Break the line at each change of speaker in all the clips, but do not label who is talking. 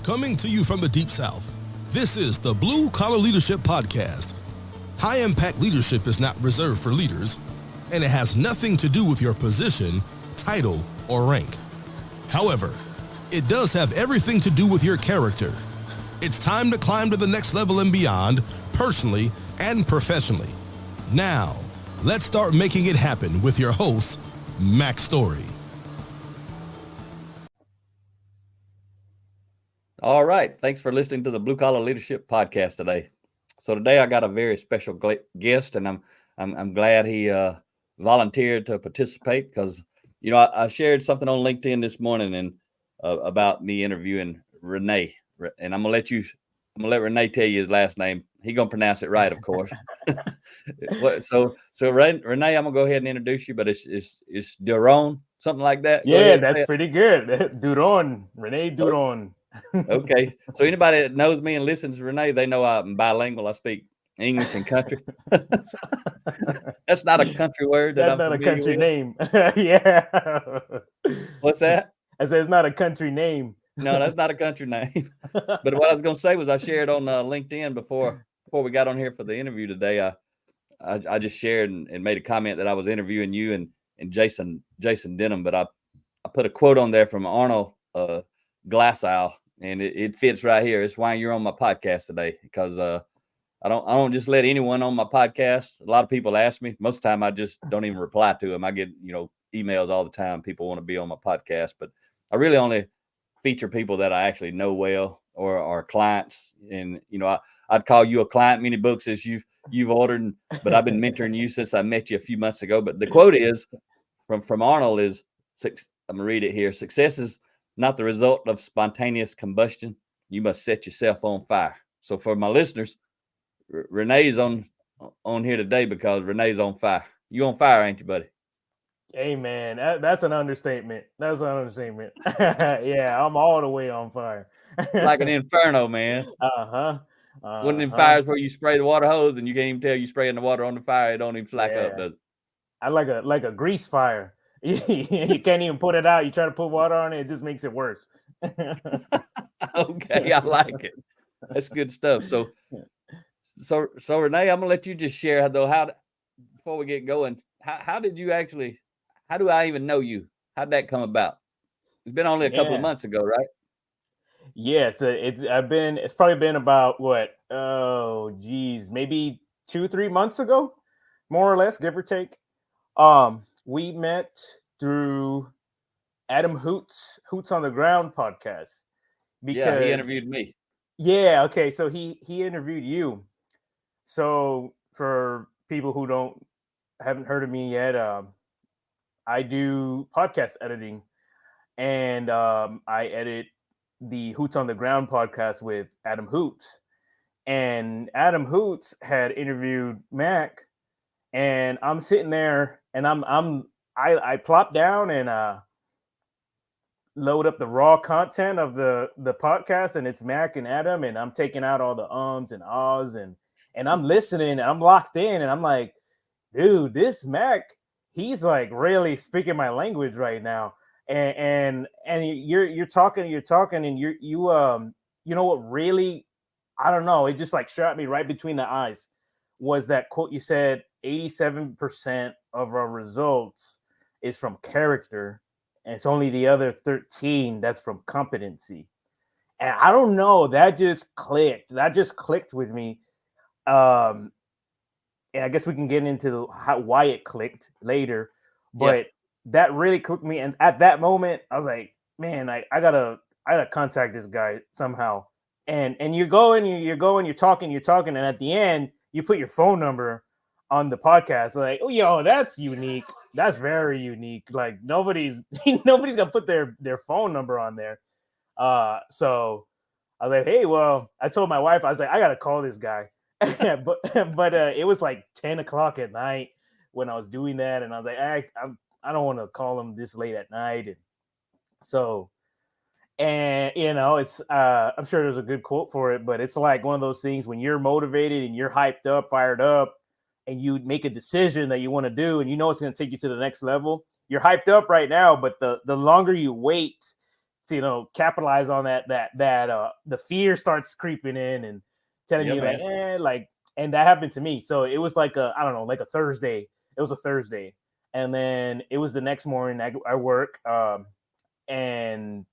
Coming to you from the Deep South, this is the Blue Collar Leadership Podcast. High-impact leadership is not reserved for leaders, and it has nothing to do with your position, title, or rank. However, it does have everything to do with your character. It's time to climb to the next level and beyond, personally and professionally. Now, let's start making it happen with your host, Mac Story.
All right. Thanks for listening to the Blue Collar Leadership Podcast today. So today I got a very special guest, and I'm glad he volunteered to participate because, you know, I shared something on LinkedIn this morning and about me interviewing Rene, and I'm gonna let Rene tell you his last name. He gonna pronounce it right, of course. So Rene, I'm gonna go ahead and introduce you, but it's Duron, something like that.
Yeah, that's pretty good. Duron, Rene Duron.
Okay, so anybody that knows me and listens to Rene, they know I'm bilingual. I speak English and country. That's not a country word.
That's not a country name. Yeah.
What's that?
I said it's not a country name.
No, that's not a country name. But what I was going to say was I shared on LinkedIn before we got on here for the interview today. I just shared and made a comment that I was interviewing you and Jason Denham, but I put a quote on there from Arnold Glasow, and it fits right here. It's why you're on my podcast today, because I don't just let anyone on my podcast. A lot of people ask me. Most of the time, I just don't even reply to them. I get emails all the time. People want to be on my podcast, but I really only feature people that I actually know well or are clients. And I'd call you a client. Many books as you've ordered, but I've been mentoring you since I met you a few months ago. But the quote is from Arnold is, I'm gonna read it here. Success is not the result of spontaneous combustion. You must set yourself on fire. So for my listeners, Rene's on here today because Rene's on fire. You on fire, ain't you, buddy?
Hey, man, that's an understatement. That's an understatement. Yeah, I'm all the way on fire.
Like an inferno, man. One of them fires where you spray the water hose and you can't even tell you spraying the water on the fire. It don't even slack up, does it?
I like a grease fire. You can't even put it out. You try to put water on it, it just makes it worse.
Okay, I like it. That's good stuff. So Rene, I'm gonna let you just share before we get going. How do I even know you? How'd that come about? It's been only a couple of months ago, right?
Yeah, so it's probably been about what? Oh, geez, maybe 2-3 months ago, more or less, give or take. We met through Adam Hoots on the Ground podcast.
Because he interviewed me.
Yeah, okay. So he interviewed you. So for people who haven't heard of me yet, I do podcast editing, and I edit the Hoots on the Ground podcast with Adam Hoots. And Adam Hoots had interviewed Mac, and I'm sitting there and I plop down and load up the raw content of the podcast, and it's Mac and Adam, and I'm taking out all the ums and ahs and I'm listening and I'm locked in, and I'm like, dude, this Mac, he's like really speaking my language right now. And you're talking and you know what really, I don't know, it just like shot me right between the eyes was that quote you said, 87% of our results is from character, and it's only the other 13 that's from competency. And I don't know, that just clicked with me. And I guess we can get into why it clicked later, but that really clicked me. And at that moment, I was like, man, I gotta contact this guy somehow. And you're talking, and at the end, you put your phone number on the podcast. Like, oh, yo, that's unique. That's very unique. Like nobody's gonna put their phone number on there. So I was like, hey, well, I told my wife, I was like, I gotta call this guy. but it was like 10 o'clock at night when I was doing that, and I was like, I don't want to call him this late at night. And so, and it's I'm sure there's a good quote for it, but it's like one of those things when you're motivated and you're hyped up, fired up, and you make a decision that you want to do, and it's going to take you to the next level. You're hyped up right now, but the longer you wait capitalize on that the fear starts creeping in and telling you and that happened to me. So it was like a Thursday. It was a Thursday, and then it was the next morning. I work, and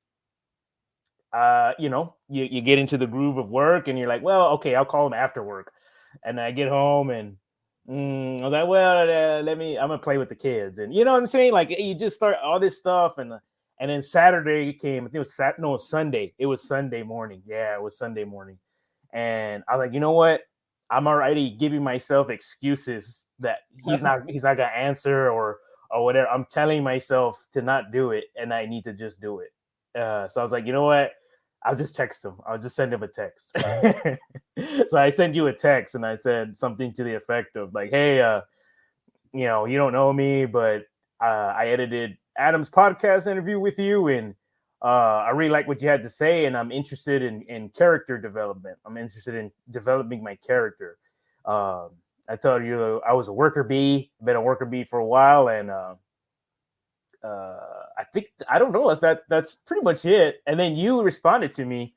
you get into the groove of work, and you're like, well, okay, I'll call him after work, and I get home and. I was like, well, I'm gonna play with the kids, and you know what I'm saying. Like you just start all this stuff, and then Saturday came. I think it was Sunday. It was Sunday morning. Yeah, it was Sunday morning, and I was like, you know what? I'm already giving myself excuses that he's not gonna answer or whatever. I'm telling myself to not do it, and I need to just do it. So I was like, you know what? I'll just text him. I'll just send him a text. So I sent you a text and I said something to the effect of like, hey, you don't know me, but I edited Adam's podcast interview with you, and I really like what you had to say, and I'm interested in character development. I'm interested in developing my character. I told you I was a worker bee, been a worker bee for a while, and I don't know if that's pretty much it. And then you responded to me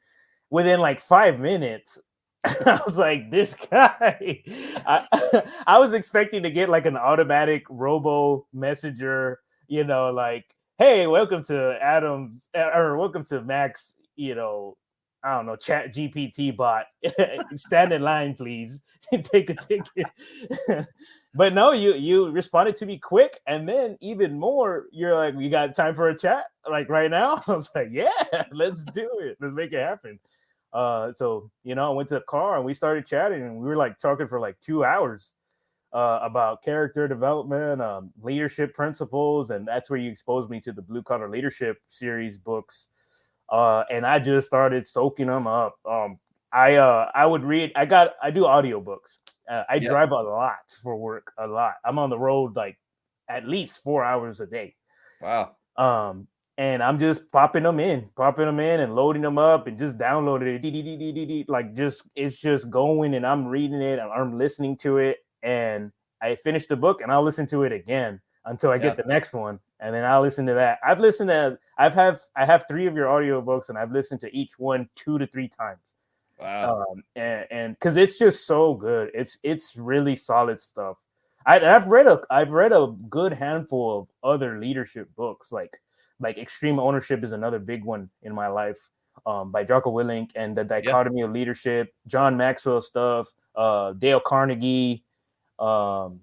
within like 5 minutes. I was like, this guy. I was expecting to get like an automatic robo messenger, like, hey, welcome to Adam's or welcome to Max, I don't know, Chat GPT bot. Stand in line, please. Take a ticket. But no, you responded to me quick, and then even more, you're like, "You got time for a chat? Like right now?" I was like, "Yeah, let's do it. Let's make it happen." So I went to the car and we started chatting, and we were like talking for like 2 hours about character development, leadership principles, and that's where you exposed me to the Blue Collar Leadership series books. And I just started soaking them up. I would read. I do audiobooks. I drive a lot for work, a lot. I'm on the road like at least 4 hours a day.
Wow.
And I'm just popping them in and loading them up and just downloading it. Like it's just going, and I'm reading it and I'm listening to it. And I finish the book and I'll listen to it again until I get the next one. And then I'll listen to that. I have 3 of your audiobooks, and I've listened to each one 2 to 3 times.
Wow.
And because it's just so good. It's really solid stuff. I've read a good handful of other leadership books, like Extreme Ownership is another big one in my life, by Jocko Willink, and The Dichotomy of Leadership, John Maxwell stuff, Dale Carnegie, what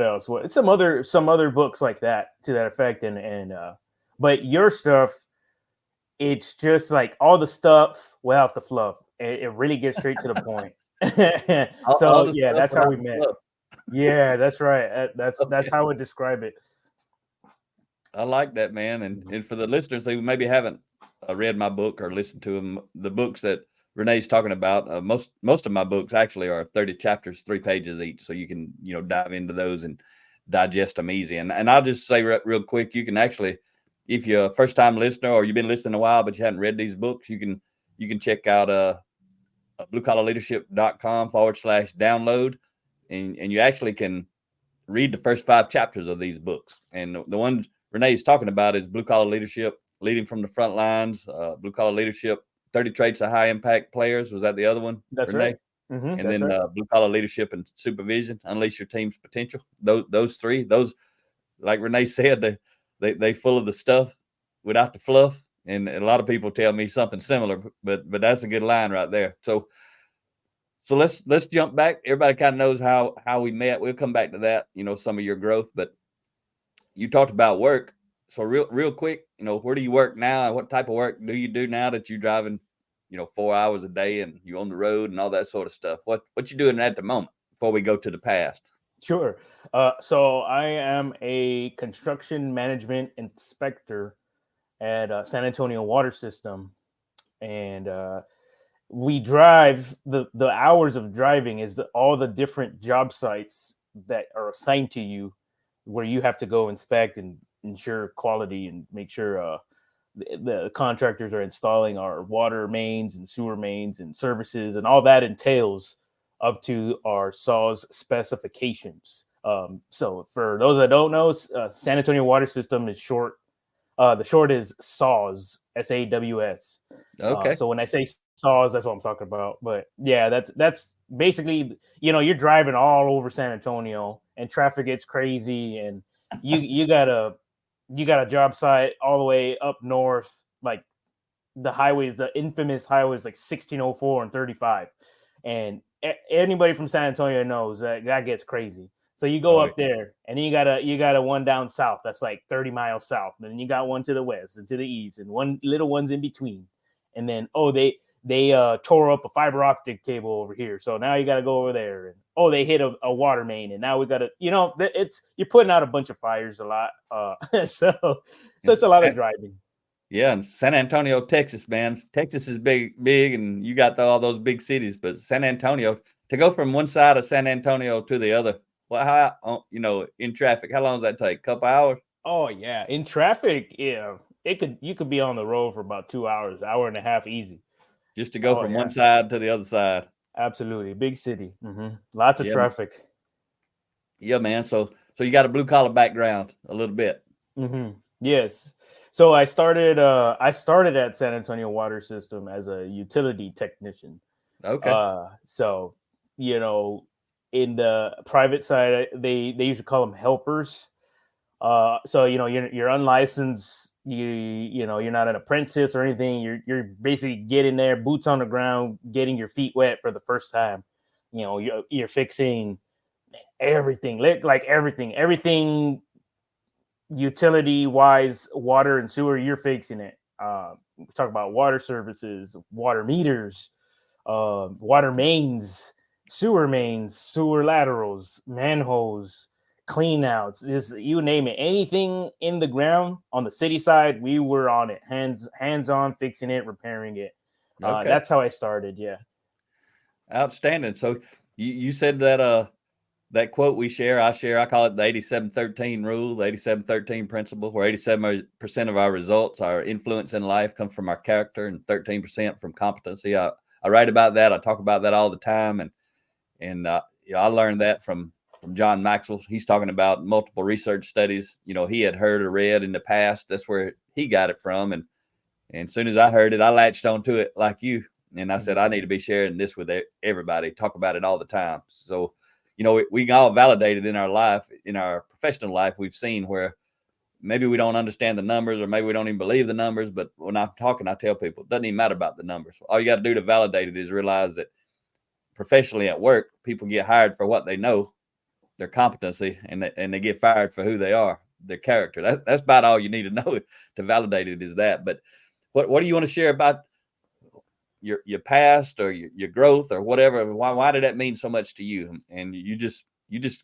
else? Some other books like that to that effect, and but your stuff, it's just like all the stuff without the fluff. It really gets straight to the point. So yeah, that's how we met. Yeah, that's right. That's how I would describe it.
I like that, man. And for the listeners who maybe haven't read my book or listened to them, the books that Rene's talking about, most of my books actually are 30 chapters, 3 pages each, so you can dive into those and digest them easy. And I'll just say real quick, you can actually, if you're a first time listener or you've been listening a while but you hadn't read these books, you can check out bluecollarleadership.com/download, and you actually can read the first 5 chapters of these books. And the one Rene's talking about is Blue Collar Leadership, Leading from the Front Lines, Blue Collar Leadership, 30 Traits of High Impact Players. Was that the other one?
That's
Rene?
right. Mm-hmm,
and then Blue Collar Leadership and Supervision, Unleash Your Team's Potential. Those 3, like Rene said, they full of the stuff without the fluff. And a lot of people tell me something similar, but that's a good line right there. So let's jump back. Everybody kind of knows how we met. We'll come back to that, some of your growth, but you talked about work. So real quick, where do you work now, and what type of work do you do now that you're driving, 4 hours a day and you on the road and all that sort of stuff? What you doing at the moment before we go to the past?
Sure. So I am a construction management inspector at San Antonio Water System, and we drive the hours of driving is all the different job sites that are assigned to you, where you have to go inspect and ensure quality and make sure the contractors are installing our water mains and sewer mains and services, and all that entails up to our SAWS specifications. So for those that don't know, San Antonio Water System is short The short is SAWS, SAWS.
Okay.
So when I say SAWS, that's what I'm talking about. But yeah, that's basically, you're driving all over San Antonio and traffic gets crazy, and you got a job site all the way up north, like the highways, the infamous highways like 1604 and 35. And anybody from San Antonio knows that gets crazy. So you go up there, and then you got a one down south that's like 30 miles south. And then you got one to the west and to the east, and one little ones in between. And then they tore up a fiber optic cable over here, so now you got to go over there. And they hit a water main, and now we got to, you're putting out a bunch of fires a lot. So it's a lot of driving.
Yeah, and San Antonio, Texas, man. Texas is big, and you got all those big cities. But San Antonio, to go from one side of San Antonio to the other, well, how in traffic, how long does that take? A couple hours?
Oh yeah, in traffic, yeah, you could be on the road for about 2 hours, hour and a half, easy.
Just to go from one side to the other side.
Absolutely, big city, lots of traffic.
Yeah, man. So you got a blue collar background a little bit.
Yes. So I started at San Antonio Water System as a utility technician.
Okay.
So, in the private side, they usually call them helpers. So you're unlicensed. You're not an apprentice or anything. You're basically getting there, boots on the ground, getting your feet wet for the first time. You're fixing everything, like everything utility wise, water and sewer. You're fixing it. We talk about water services, water meters, water mains, sewer laterals, manholes, clean outs, just you name it. Anything in the ground on the city side, we were on it, hands on, fixing it, repairing it. That's how I started. Yeah.
Outstanding. So you said that that quote I call it the 87-13 rule, the 87-13 principle, where 87% of our results, our influence in life, come from our character, and 13% from competency. I write about that. I talk about that all the time, and I learned that from John Maxwell. He's talking about multiple research studies. He had heard or read in the past. That's where he got it from, and as soon as I heard it, I latched onto it like you, and I said I need to be sharing this with everybody. Talk about it all the time. So. We can all validate it in our life, in our professional life. We've seen where maybe we don't understand the numbers, or maybe we don't even believe the numbers. But when I'm talking, I tell people it doesn't even matter about the numbers. All you got to do to validate it is realize that professionally at work, people get hired for what they know, their competency, and they get fired for who they are, their character. That's about all you need to know to validate it is that. But what do you want to share about your past or your growth or whatever? Why did that mean so much to you? And you just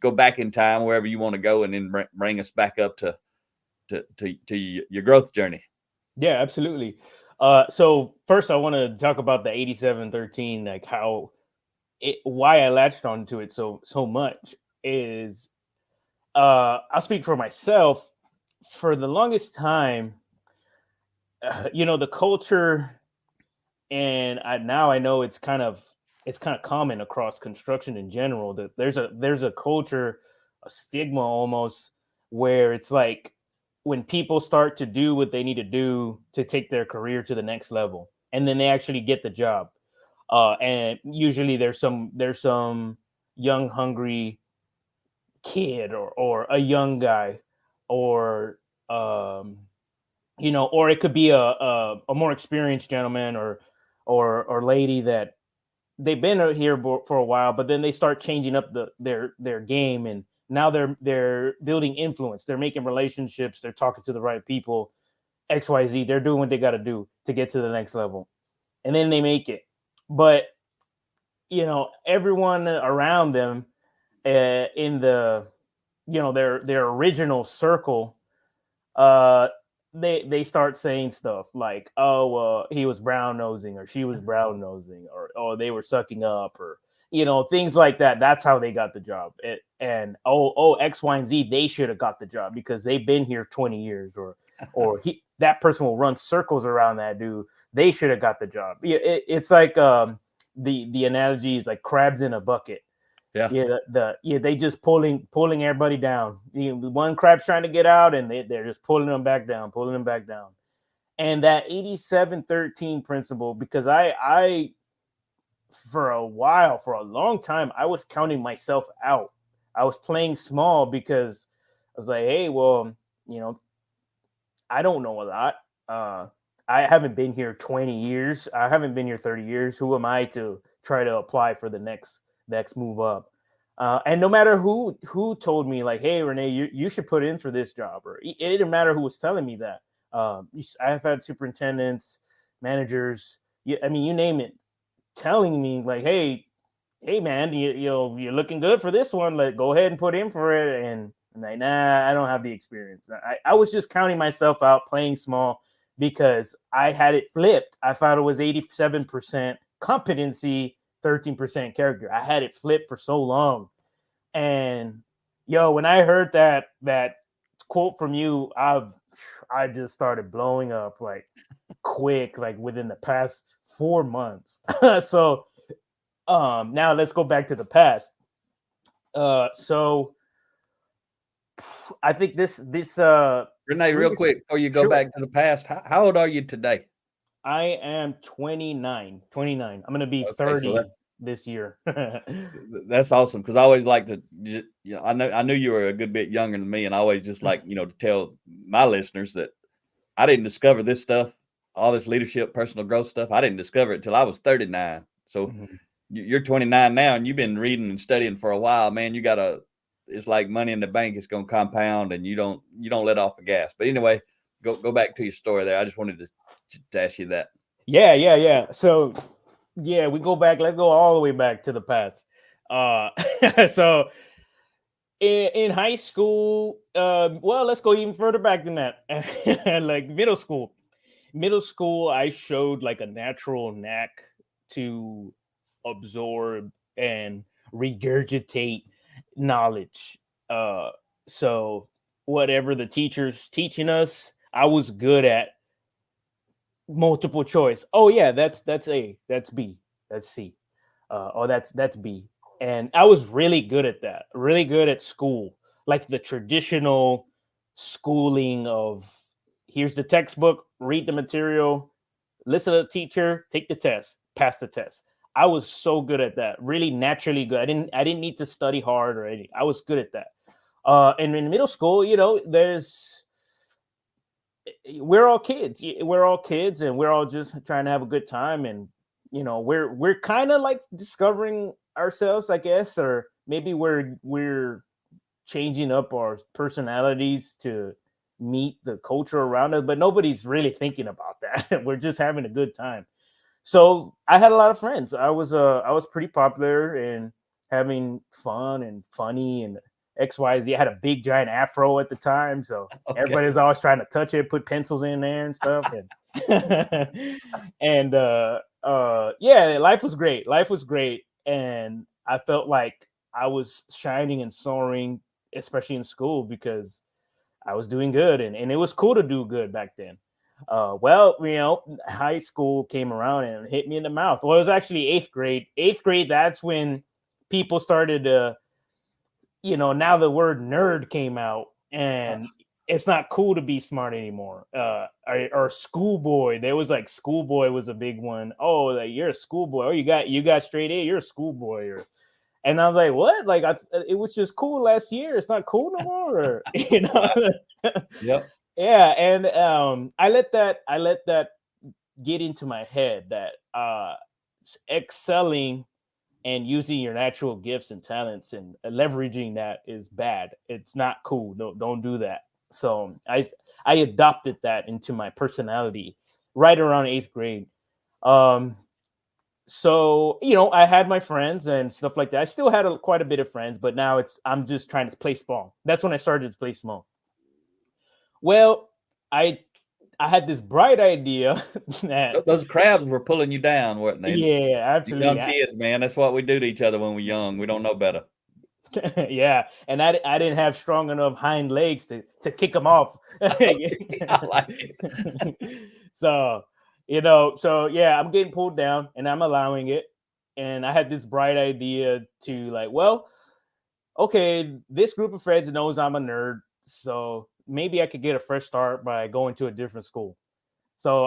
go back in time wherever you want to go, and then bring us back up to your growth journey.
Yeah, absolutely. So first I want to talk about the 87-13, like why I latched onto it so much is, I'll speak for myself. For the longest time, the culture, and now I know it's kind of common across construction in general, that there's a culture, a stigma almost, where it's like when people start to do what they need to do to take their career to the next level, and then they actually get the job, and usually there's some young hungry kid or a young guy, or or it could be a more experienced gentleman or lady that they've been here for a while, but then they start changing up their game, and now they're building influence. They're making relationships. They're talking to the right people. XYZ. They're doing what they got to do to get to the next level, and then they make it. But everyone around them, in the their original circle, they start saying stuff like, oh, he was brown nosing, or she was brown nosing, or oh, they were sucking up, or things like that. That's how they got the job. And X, Y, and Z, they should have got the job because they've been here 20 years, or that person will run circles around that dude. They should have got the job. It's like the analogy is like crabs in a bucket. They just pulling everybody down. One crab's trying to get out, and they're just pulling them back down. And that 87-13 principle, because I for a long time, I was counting myself out. I was playing small because I was like, hey, well, I don't know a lot. I haven't been here 20 years. I haven't been here 30 years. Who am I to try to apply for the next move up? And no matter who told me, like, hey, Rene, you should put in for this job, or it didn't matter who was telling me that. I've had superintendents, managers, you name it, telling me like, hey man, you're looking good for this one. Like, go ahead and put in for it. And I'm like, nah, I don't have the experience. I was just counting myself out, playing small, because I had it flipped. I thought it was 87% competency, 13% character. I had it flipped for so long. And when I heard that quote from you, I just started blowing up like quick, like within the past 4 months. So now let's go back to the past. So I think this
Rene, real quick before you go back to the past, how old are you today?
I am 29. I'm going to be 30 this year.
That's awesome, because I always like to, I knew you were a good bit younger than me, and I always just like, to tell my listeners that I didn't discover this stuff, all this leadership, personal growth stuff. I didn't discover it until I was 39. So you're 29 now, and you've been reading and studying for a while, man. It's like money in the bank. It's going to compound, and you don't let off the gas. But anyway, go back to your story there. I just wanted to ask you that.
Yeah. So we go back. Let's go all the way back to the past. So in high school, well, let's go even further back than that. Like middle school, I showed like a natural knack to absorb and regurgitate knowledge. So whatever the teacher's teaching us, I was good at. Multiple choice. Oh yeah, that's A, that's B, that's C. That's B. And I was really good at that. Really good at school, like the traditional schooling of here's the textbook, read the material, listen to the teacher, take the test, pass the test. I was so good at that. Really naturally good. I didn't need to study hard or anything. I was good at that. And in middle school, we're all kids, and we're all just trying to have a good time. And, we're kind of like discovering ourselves, I guess, or maybe we're changing up our personalities to meet the culture around us, but nobody's really thinking about that. We're just having a good time. So I had a lot of friends. I was pretty popular and having fun and funny and XYZ. I had a big giant afro at the time, so everybody's always trying to touch it, put pencils in there and stuff. And life was great. And I felt like I was shining and soaring, especially in school, because I was doing good, and it was cool to do good back then. High school came around and hit me in the mouth. Well, it was actually 8th grade. 8th grade, that's when people started to, now the word nerd came out, and it's not cool to be smart anymore. Or schoolboy. There was like schoolboy was a big one. Oh, like you're a schoolboy. Oh, you got straight A. You're a schoolboy. And I was like, what? Like it was just cool last year. It's not cool no more. Or,
Yep.
Yeah, and I let that get into my head that excelling and using your natural gifts and talents and leveraging that is bad. It's not cool. Don't do that. So I adopted that into my personality right around 8th grade. So I had my friends and stuff like that. I still had quite a bit of friends, but now I'm just trying to play small. That's when I started to play small. Well, I had this bright idea that
those crabs were pulling you down, weren't they?
Yeah, absolutely.
Young kids, man, that's what we do to each other when we're young. We don't know better.
Yeah, and I didn't have strong enough hind legs to kick them off.
I like it.
So I'm getting pulled down, and I'm allowing it. and I had this bright idea to like, well, okay, this group of friends knows I'm a nerd, so maybe I could get a fresh start by going to a different school. So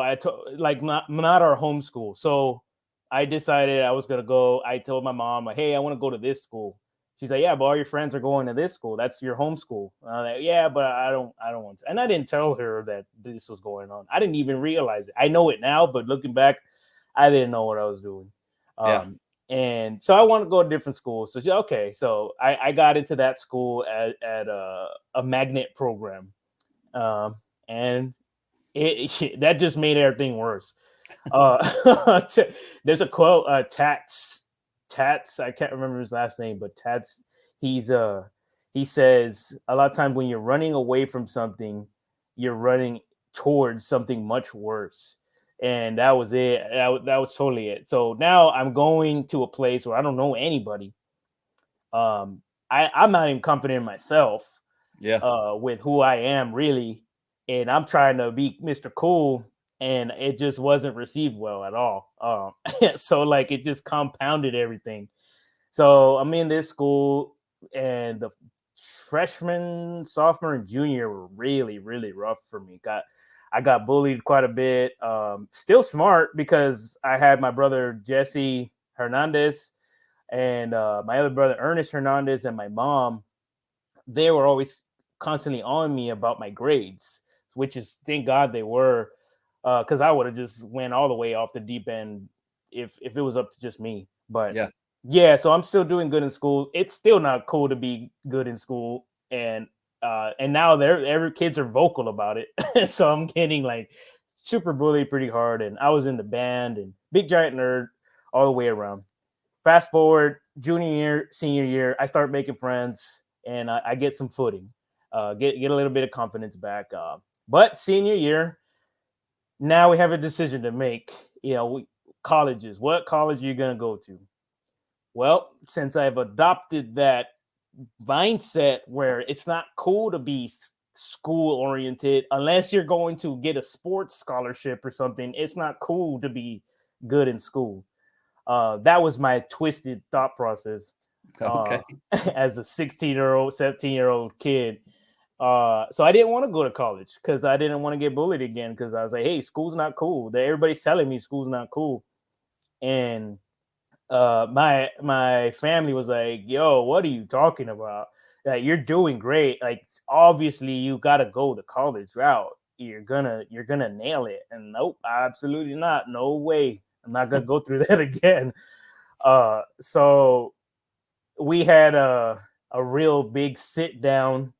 like not our home school. So I decided I was gonna go. I told my mom, like, hey, I want to go to this school. She's like, yeah, but all your friends are going to this school. That's your home school. And I'm like, yeah, but I don't want to. And I didn't tell her that this was going on. I didn't even realize it. I know it now, but looking back, I didn't know what I was doing.
Yeah.
And so I want to go to different schools. So she, okay, so I got into that school at a magnet program, and that just made everything worse. There's a quote, Tats, I can't remember his last name, but Tats, he says a lot of times when you're running away from something, you're running towards something much worse. And that was it. That was totally it. So now I'm going to a place where I don't know anybody. I'm not even confident in myself.
Yeah.
With who I am really, and I'm trying to be Mr. Cool, and it just wasn't received well at all. So like it just compounded everything. So I'm in this school, and the freshman, sophomore, and junior were really, really rough for me. I got bullied quite a bit. Still smart because I had my brother Jesse Hernandez and my other brother Ernest Hernandez and my mom. They were always constantly on me about my grades, which is thank God they were, because I would have just went all the way off the deep end if it was up to just me. But yeah, so I'm still doing good in school. It's still not cool to be good in school, and now every kids are vocal about it. So I'm getting like super bullied pretty hard, and I was in the band and big giant nerd all the way around. Fast forward junior year, senior year, I start making friends, and I get some footing, get a little bit of confidence back. But senior year, now we have a decision to make. Colleges. What college are you gonna go to? Well, since I've adopted that mindset where it's not cool to be school oriented unless you're going to get a sports scholarship or something, it's not cool to be good in school. That was my twisted thought process. As a 16-year-old, 17-year-old kid. So I didn't want to go to college because I didn't want to get bullied again, because I was like, hey, school's not cool. Everybody's telling me school's not cool. And my family was like, yo, what are you talking about? That you're doing great. Like, obviously you got to go the college route. You're gonna nail it. And nope, absolutely not. No way. I'm not gonna go through that again. So we had a real big sit down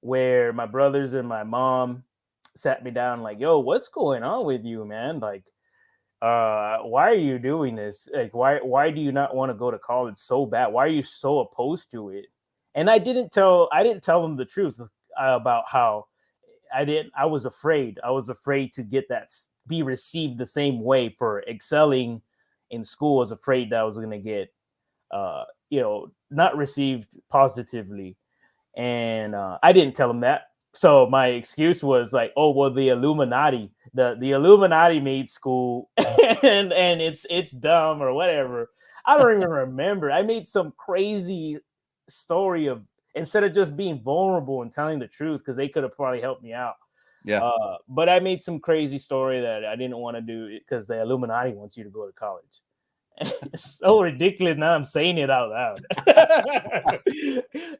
where my brothers and my mom sat me down like, yo, what's going on with you, man? Like, why are you doing this? Like, why do you not want to go to college so bad? Why are you so opposed to it? And I didn't tell them the truth about how I was afraid. I was afraid to get that, be received the same way for excelling in school. I was afraid that I was going to get, not received positively. And I didn't tell them that. So my excuse was like, oh, well, the Illuminati, the Illuminati made school and it's dumb or whatever. I don't even remember. I made some crazy story of, instead of just being vulnerable and telling the truth, because they could have probably helped me out.
Yeah.
But I made some crazy story that I didn't want to do because the Illuminati wants you to go to college. It's so ridiculous now I'm saying it out loud.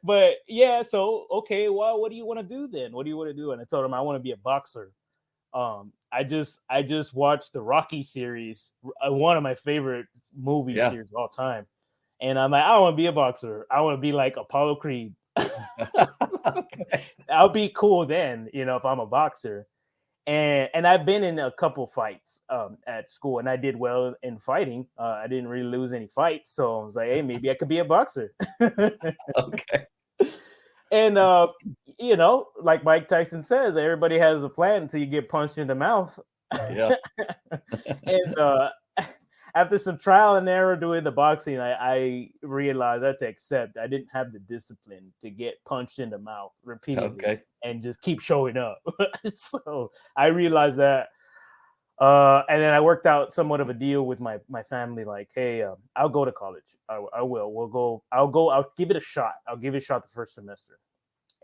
But yeah, so okay, well, what do you want to do then? What do you want to do? And I told him I want to be a boxer. I just watched the Rocky series, one of my favorite movie series of all time. And I'm like, I want to be a boxer. I want to be like Apollo Creed. I'll be cool then, if I'm a boxer. And I've been in a couple fights at school, and I did well in fighting. I didn't really lose any fights, so I was like, hey, maybe I could be a boxer.
Okay.
And like Mike Tyson says, everybody has a plan until you get punched in the mouth.
Yeah.
And after some trial and error doing the boxing, I realized I had to accept I didn't have the discipline to get punched in the mouth repeatedly and just keep showing up. So I realized that. And then I worked out somewhat of a deal with my family, like, hey, I'll go to college. I will. We'll go. I'll go. I'll give it a shot. I'll give it a shot the first semester.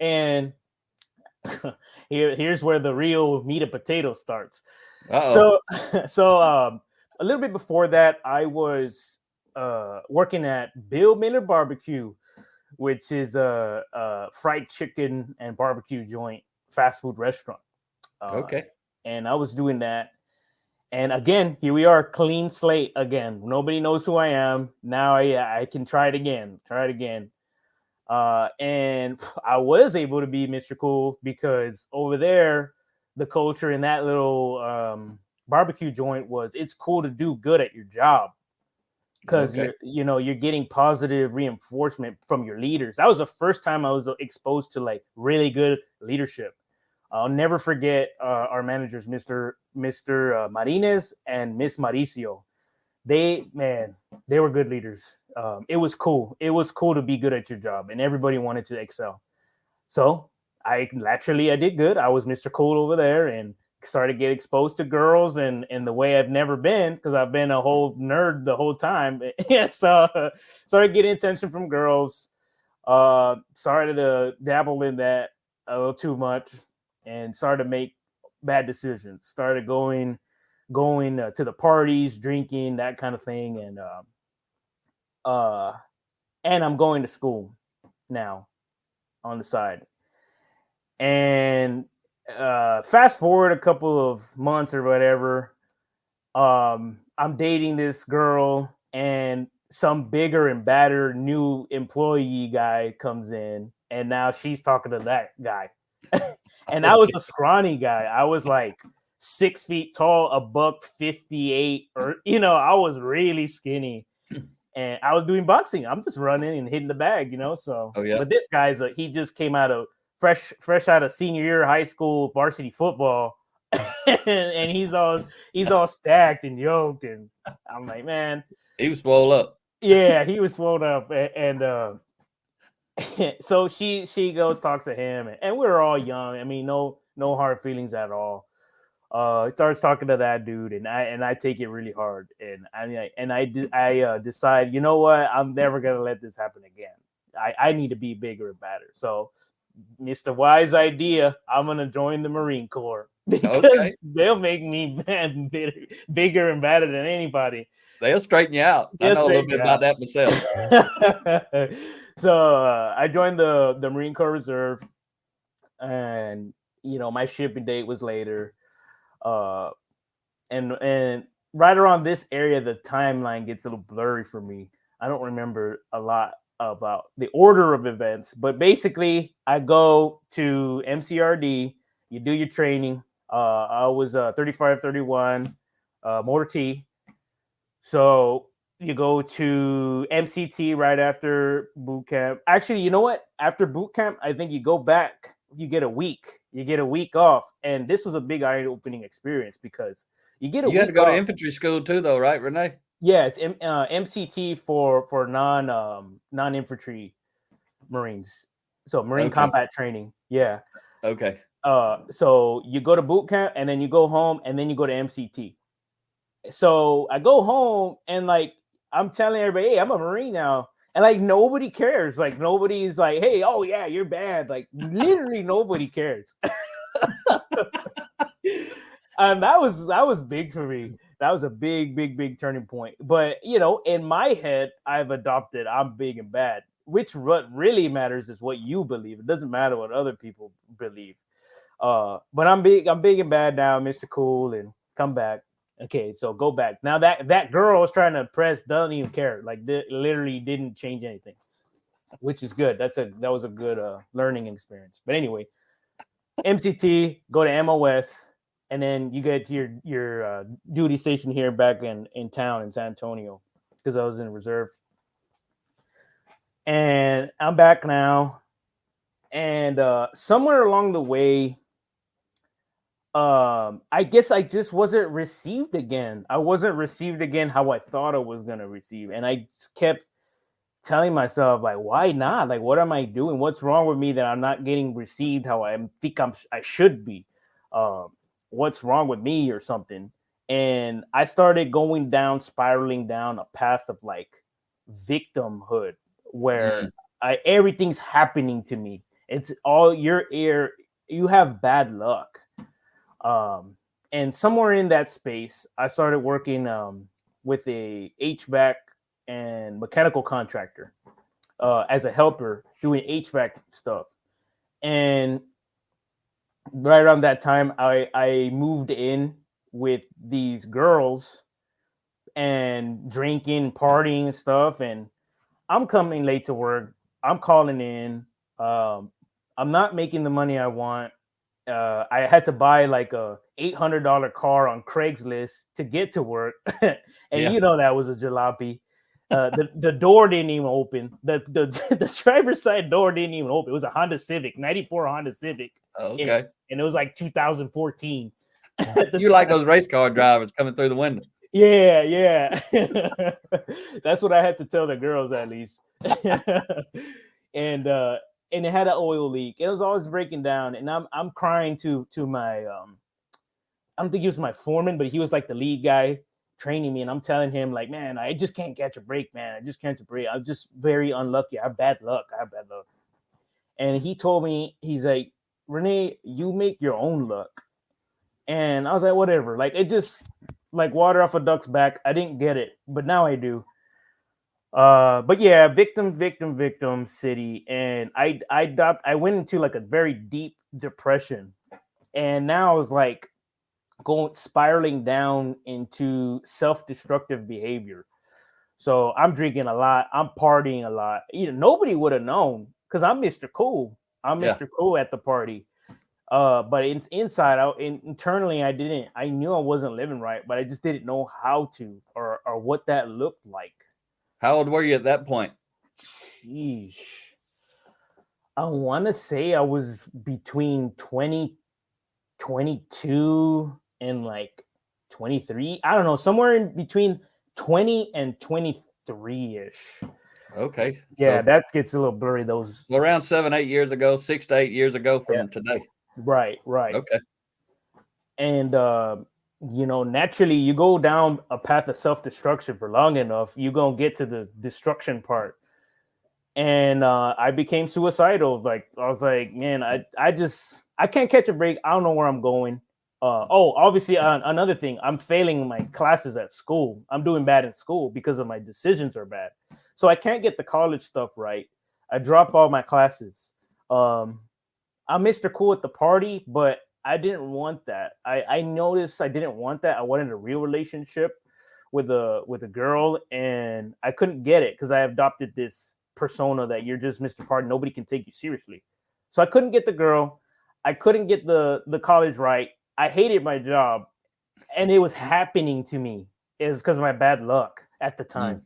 And here's where the real meat and potato starts.
Uh-oh.
So a little bit before that, I was working at Bill Miller Barbecue, which is a fried chicken and barbecue joint fast food restaurant.
Okay.
And I was doing that. And again, here we are, clean slate again. Nobody knows who I am. Now I can try it again. And I was able to be Mr. Cool because over there, the culture in that little barbecue joint was it's cool to do good at your job because you're getting positive reinforcement from your leaders. That was the first time I was exposed to like really good leadership. I'll never forget our managers, Mr. Martinez and Miss Mauricio. They were good leaders. It was cool. It was cool to be good at your job, and everybody wanted to excel. So I did good. I was Mr. Cool over there, and started to get exposed to girls and the way I've never been because I've been a whole nerd the whole time. So started getting attention from girls. Started to dabble in that a little too much. And started to make bad decisions. Started going to the parties, drinking, that kind of thing, and I'm going to school now on the side. And fast forward a couple of months or whatever, I'm dating this girl, and some bigger and badder new employee guy comes in, and now she's talking to that guy. And I was a scrawny guy. I was like 6 feet tall, $158, or I was really skinny, and I was doing boxing. I'm just running and hitting the bag, So, but this guy's he just came out of fresh out of senior year of high school varsity football, and he's all stacked and yoked, and I'm like, man,
he was swole up.
Yeah, he was swole up, and so she goes talks to him, and we're all young. I mean, no hard feelings at all. Starts talking to that dude, and I take it really hard, and I decide, you know what, I'm never gonna let this happen again. I need to be bigger and better. So, Mr. Wise idea, I'm gonna join the Marine Corps because they'll make me bigger and better than anybody.
They'll straighten you out. I know a little bit about that myself.
So I joined the Marine Corps Reserve, and my shipping date was later, and right around this area, the timeline gets a little blurry for me. I don't remember a lot about the order of events, but basically, I go to MCRD. You do your training. I was 3531 Motor T. So you go to MCT right after boot camp. Actually, you know what? After boot camp, I think you go back. You get a week. You get a week off, and this was a big eye-opening experience because you get a week off.
You had to go to infantry school too, though, right, Rene?
Yeah, it's MCT for non-infantry Marines. So Marine combat training. Yeah.
Okay.
So you go to boot camp, and then you go home, and then you go to MCT. So I go home, and like I'm telling everybody, hey, I'm a Marine now. And like nobody cares. Like nobody's like, hey, oh yeah, you're bad. Like literally nobody cares. And that was big for me. That was a big turning point. But in my head, I've adopted I'm big and bad, which what really matters is what you believe. It doesn't matter what other people believe. But I'm big and bad now, Mr. Cool, and come back. Okay, so go back. Now that girl I was trying to impress doesn't even care. Like literally didn't change anything, which is good. That was a good learning experience. But anyway, MCT, go to MOS, and then you get to your duty station here back in town in San Antonio because I was in reserve. And I'm back now. And somewhere along the way, I guess I just wasn't received again. I wasn't received again how I thought I was gonna receive, and I just kept telling myself, like, why not? Like, what am I doing? What's wrong with me that I'm not getting received how I should be? What's wrong with me or something? And I started spiraling down a path of like victimhood where everything's happening to me. It's all your ear. You have bad luck. And somewhere in that space, I started working with a HVAC and mechanical contractor as a helper doing HVAC stuff. And right around that time, I moved in with these girls and drinking, partying and stuff. And I'm coming late to work. I'm calling in. I'm not making the money I want. I had to buy like a $800 car on Craigslist to get to work. And you know, that was a jalopy. The door didn't even open. The driver's side door didn't even open. It was a Honda Civic, 94 Honda Civic.
Okay.
And it was like 2014.
You like those race car drivers coming through the window.
Yeah. That's what I had to tell the girls at least. And it had an oil leak. It was always breaking down. And I'm crying to my I don't think he was my foreman, but he was like the lead guy training me. And I'm telling him, like, man, I just can't catch a break, man. I just can't catch a break. I'm just very unlucky. I have bad luck. And he told me, he's like, Rene, you make your own luck. And I was like, whatever. Like, it just like water off a duck's back. I didn't get it, but now I do. But yeah, victim city. And I went into like a very deep depression. And now I was like spiraling down into self-destructive behavior. So I'm drinking a lot. I'm partying a lot. Nobody would have known because I'm Mr. Cool. I'm Mr. Cool at the party. But internally, I knew I wasn't living right, but I just didn't know how to or what that looked like.
How old were you at that point?
Sheesh. I want to say I was between 22 and like 23. I don't know, somewhere in between 20 and 23-ish.
Okay.
Yeah, so that gets a little blurry. Those
around 7-8 years ago, 6 to 8 years ago from today.
Right.
Okay.
And naturally you go down a path of self-destruction for long enough, you're gonna get to the destruction part. And I became suicidal. Like, I was like, man, I can't catch a break. I don't know where I'm going. Obviously, another thing, I'm failing my classes at school. I'm doing bad in school because of my decisions are bad. So I can't get the college stuff right. I drop all my classes. I'm Mr. Cool at the party, but I didn't want that. I noticed I didn't want that. I wanted a real relationship with a girl, and I couldn't get it because I adopted this persona that you're just Mr. Party. Nobody can take you seriously. So I couldn't get the girl. I couldn't get the college right. I hated my job, and it was happening to me. It was because of my bad luck at the time.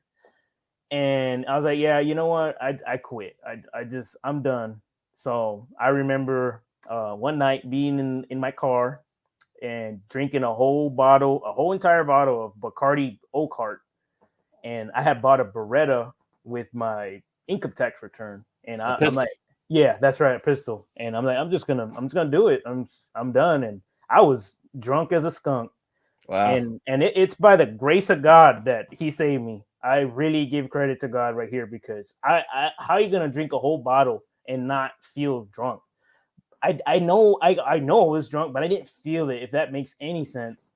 And I was like, yeah, you know what? I quit. I'm done. So I remember one night being in my car and drinking a whole entire bottle of Bacardi Oak Heart. And I had bought a Beretta with my income tax return. And I'm like, yeah, that's right, a pistol. And I'm like, I'm just gonna do it. I'm done. And I was drunk as a skunk.
Wow.
And it's by the grace of God that he saved me. I really give credit to God right here, because how are you gonna drink a whole bottle and not feel drunk? I know I was drunk, but I didn't feel it, if that makes any sense.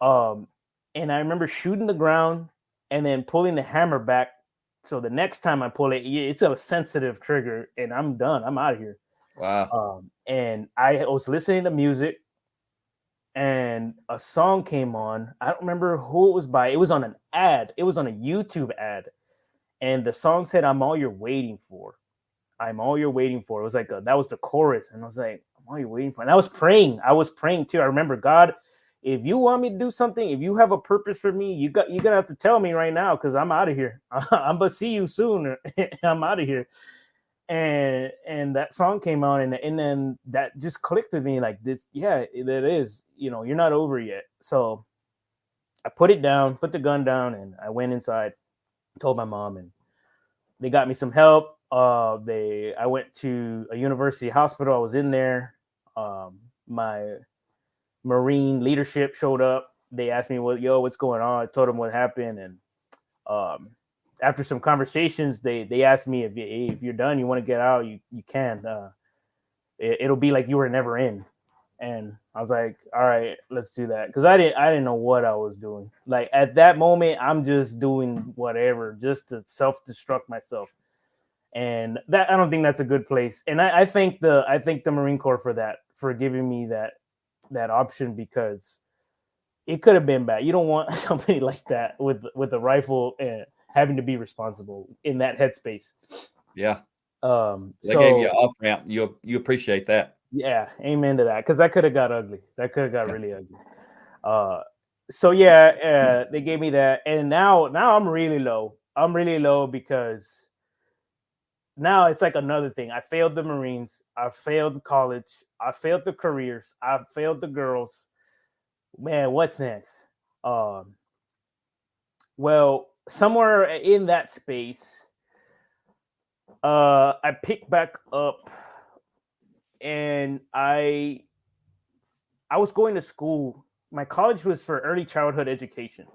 And I remember shooting the ground and then pulling the hammer back. So the next time I pull it, it's a sensitive trigger, and I'm done. I'm out of here.
Wow.
And I was listening to music, and a song came on. I don't remember who it was by. It was on an ad. It was on a YouTube ad. And the song said, "I'm all you're waiting for. I'm all you're waiting for." It was like, that was the chorus. And I was like, "I'm all you're waiting for." And I was praying too. I remember, God, if you want me to do something, if you have a purpose for me, you're going to have to tell me right now, because I'm out of here. I'm going to see you soon. I'm out of here. And that song came on, and then that just clicked with me like this. Yeah, that is, you're not over yet. So I put it down, put the gun down, and I went inside, told my mom, and they got me some help. I went to a university hospital. I was in there. My Marine leadership showed up, they asked me, what's going on? I told them what happened. And after some conversations, they asked me if you're done, you want to get out, you can. It'll be like you were never in. And I was like, all right, let's do that. Because I didn't know what I was doing. Like at that moment, I'm just doing whatever just to self-destruct myself. And that, I don't think that's a good place. And I thank the Marine Corps for that, for giving me that option, because it could have been bad. You don't want somebody like that with a rifle and having to be responsible in that headspace.
Yeah. They
So,
gave you an off ramp. You appreciate that.
Yeah, amen to that, because that could have got ugly. That could have got really ugly. So yeah, they gave me that, and now I'm really low. I'm really low because now it's like another thing. I failed the Marines. I failed college. I failed the careers. I failed the girls. Man, what's next? Well, somewhere in that space, I picked back up. And I was going to school. My college was for early childhood education,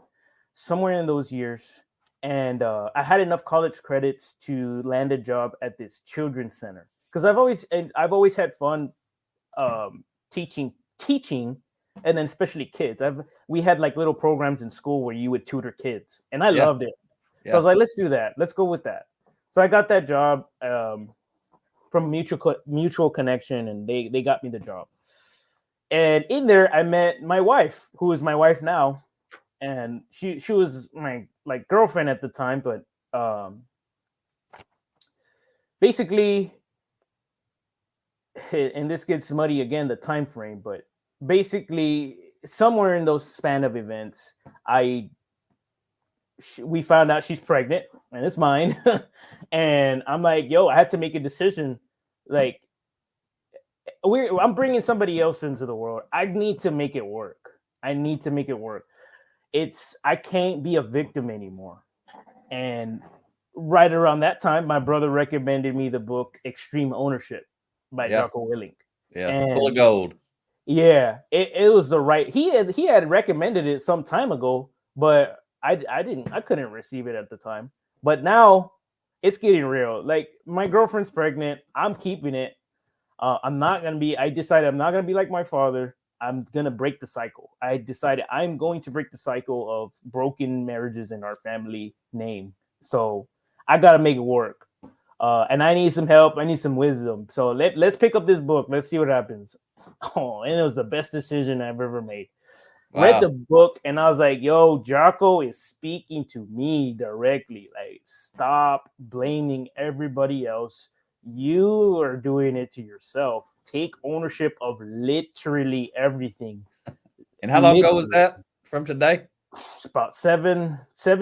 somewhere in those years. And I had enough college credits to land a job at this children's center, because I've always had fun teaching, and then especially kids. We had like little programs in school where you would tutor kids, and I loved it. So I was like, let's do that. Let's go with that. So I got that job. From mutual connection, and they got me the job. And in there, I met my wife, who is my wife now, and she was my like girlfriend at the time. But basically, and this gets muddy again, the time frame. But basically, somewhere in those span of events, we found out she's pregnant, and it's mine. And I'm like, yo, I had to make a decision. Like, I'm bringing somebody else into the world. I need to make it work. I can't be a victim anymore. And right around that time, my brother recommended me the book Extreme Ownership by Jocko Willink.
Yeah, and full of gold.
Yeah, it was the right. He had recommended it some time ago, but I couldn't receive it at the time. But now it's getting real. Like, my girlfriend's pregnant. I'm keeping it. I decided I'm not going to be like my father. I'm going to break the cycle. I decided I'm going to break the cycle of broken marriages in our family name. So I got to make it work. And I need some help. I need some wisdom. So let's pick up this book. Let's see what happens. Oh, and it was the best decision I've ever made. Wow. Read the book, and I was like, yo, Jocko is speaking to me directly. Like, stop blaming everybody else. You are doing it to yourself. Take ownership of literally everything.
And how long ago was that from today?
It's about 7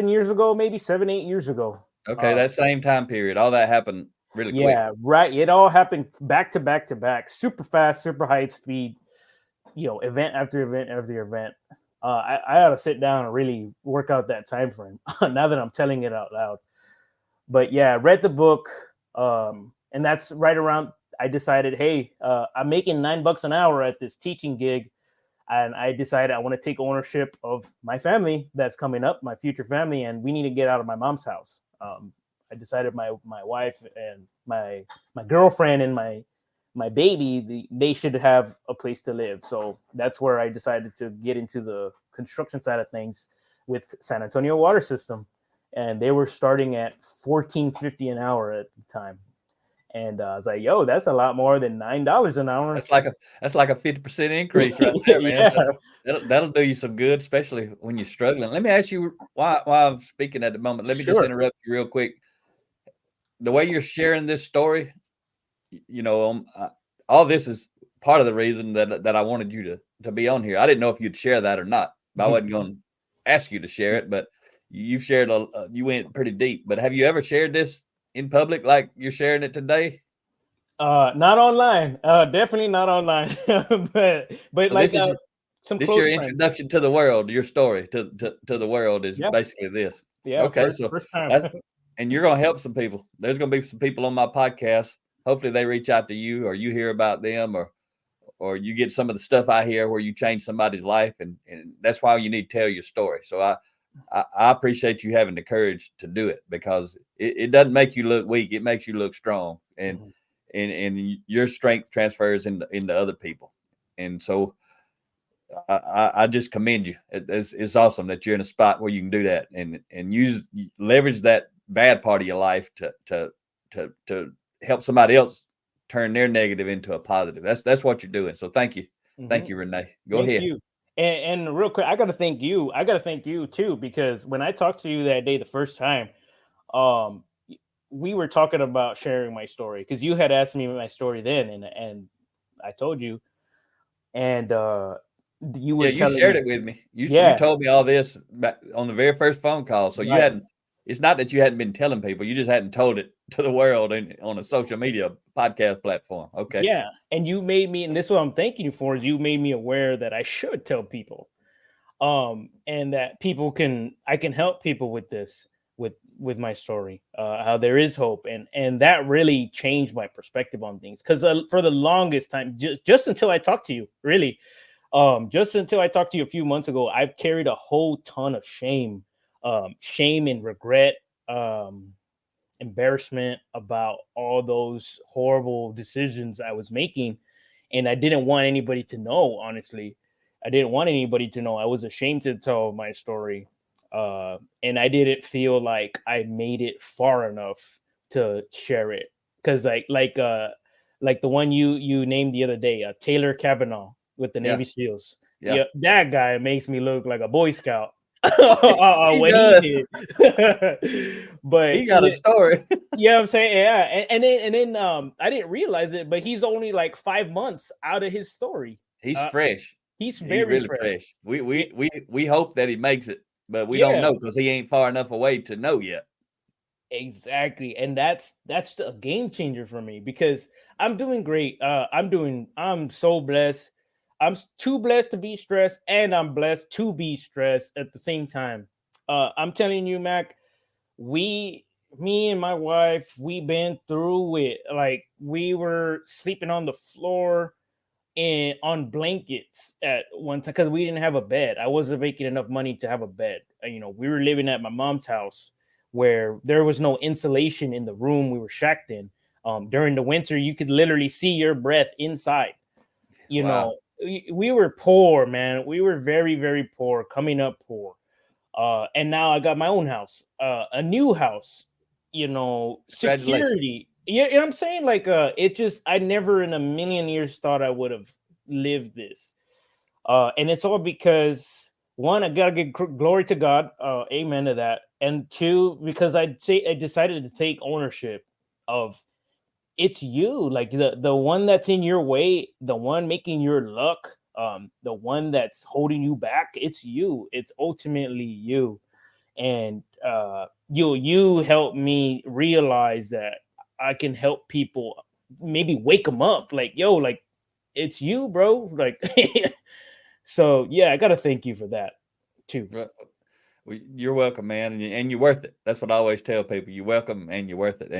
years ago, maybe 7-8 years ago.
Okay, that same time period. All that happened really quick.
Yeah, right. It all happened back to back to back, super fast, super high speed. Event after event after event. I ought to sit down and really work out that time frame now that I'm telling it out loud. But yeah, read the book, and that's right around. I decided, hey, I'm making $9 an hour at this teaching gig, and I decided I want to take ownership of my family that's coming up, my future family, and we need to get out of my mom's house. I decided my wife and my girlfriend and my baby, they should have a place to live. So that's where I decided to get into the construction side of things with San Antonio Water System. And they were starting at $14.50 an hour at the time. And I was like, yo, that's a lot more than $9 an hour.
That's like a 50% increase right there, man. Yeah. That'll do you some good, especially when you're struggling. Let me ask you why I'm speaking at the moment. Let me just interrupt you real quick. The way you're sharing this story, all this is part of the reason that I wanted you to be on here. I didn't know if you'd share that or not. I wasn't going to ask you to share it, but you've shared you went pretty deep. But have you ever shared this in public like you're sharing it today?
Not online. Definitely not online. but like
this your introduction to the world. Your story to the world is basically this.
Yeah.
Okay.
First time.
And you're going to help some people. There's going to be some people on my podcast. Hopefully they reach out to you, or you hear about them, or or you get some of the stuff I hear where you change somebody's life, and that's why you need to tell your story. So I appreciate you having the courage to do it, because it doesn't make you look weak. It makes you look strong, and your strength transfers into other people. And so I just commend you. It's awesome that you're in a spot where you can do that and leverage that bad part of your life to help somebody else turn their negative into a positive. That's what you're doing. So thank you. Thank you, Rene. Go ahead.
You. And real quick, I got to thank you. I got to thank you too, because when I talked to you that day, the first time, we were talking about sharing my story, because you had asked me my story then, and I told you, and you were
you shared it with me. You told me all this back on the very first phone call. So you hadn't. It's not that you hadn't been telling people; you just hadn't told it to the world on a social media podcast platform. Okay.
Yeah, and you made me, and this is what I'm thanking you for, is you made me aware that I should tell people, and that I can help people with this, with my story, how there is hope, and that really changed my perspective on things. Because for the longest time, just until I talked to you, really, just until I talked to you a few months ago, I've carried a whole ton of shame and regret, embarrassment about all those horrible decisions I was making. And I didn't want anybody to know, honestly. I didn't want anybody to know. I was ashamed to tell my story. And I didn't feel like I made it far enough to share it. Because like the one you named the other day, Taylor Kavanaugh with the Navy SEALs. Yeah, that guy makes me look like a Boy Scout. What he did. But
he got a story.
Yeah, I'm saying, yeah. And then I didn't realize it, but he's only like 5 months out of his story.
He's fresh.
He's very fresh.
We hope that he makes it, but we don't know, because he ain't far enough away to know yet.
Exactly. And that's a game changer for me, because I'm doing great. I'm so blessed. I'm too blessed to be stressed, and I'm blessed to be stressed at the same time. I'm telling you, Mac, me and my wife, we've been through it. Like, we were sleeping on the floor and on blankets at one time, because we didn't have a bed. I wasn't making enough money to have a bed. We were living at my mom's house, where there was no insulation in the room we were shacked in. During the winter, you could literally see your breath inside. You know, we were poor, man. We were very, very poor, coming up poor. And now I got my own house, a new house, security. Yeah, you know what I'm saying? Like, it just, I never in a million years thought I would have lived this. And it's all because, one, I gotta give glory to God. Amen to that. And two, because I decided to take ownership of, it's you, like the one that's in your way, the one making your luck, the one that's holding you back. It's you. It's ultimately you. And you helped me realize that I can help people, maybe wake them up. Like, yo, like, it's you, bro. Like, so yeah, I gotta thank you for that too.
Well, you're welcome, man, and you're worth it. That's what I always tell people. You're welcome, and you're worth it.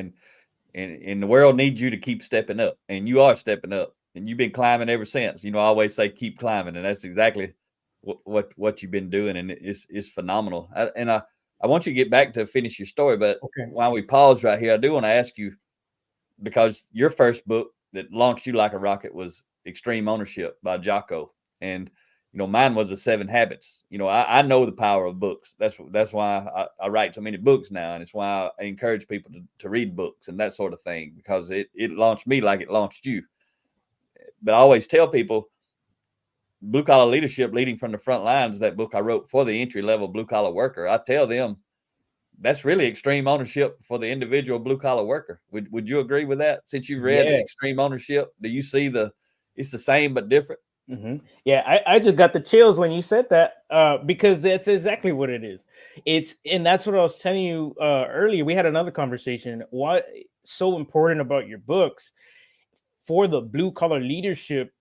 And the world needs you to keep stepping up, and you are stepping up, and you've been climbing ever since. I always say keep climbing, and that's exactly what you've been doing, and it's phenomenal. I want you to get back to finish your story, but while we pause right here, I do want to ask you, because your first book that launched you like a rocket was Extreme Ownership by Jocko, and mine was the 7 Habits. I know the power of books. That's why I write so many books now. And it's why I encourage people to read books and that sort of thing, because it launched me like it launched you. But I always tell people, Blue Collar Leadership, Leading from the Front Lines, that book I wrote for the entry-level blue-collar worker. I tell them that's really extreme ownership for the individual blue-collar worker. Would you agree with that? Since you've read Extreme Ownership, do you see it's the same but different?
Mm-hmm. Yeah, I just got the chills when you said that, because that's exactly what it is. And that's what I was telling you earlier. We had another conversation. What's so important about your books for the blue collar leadership,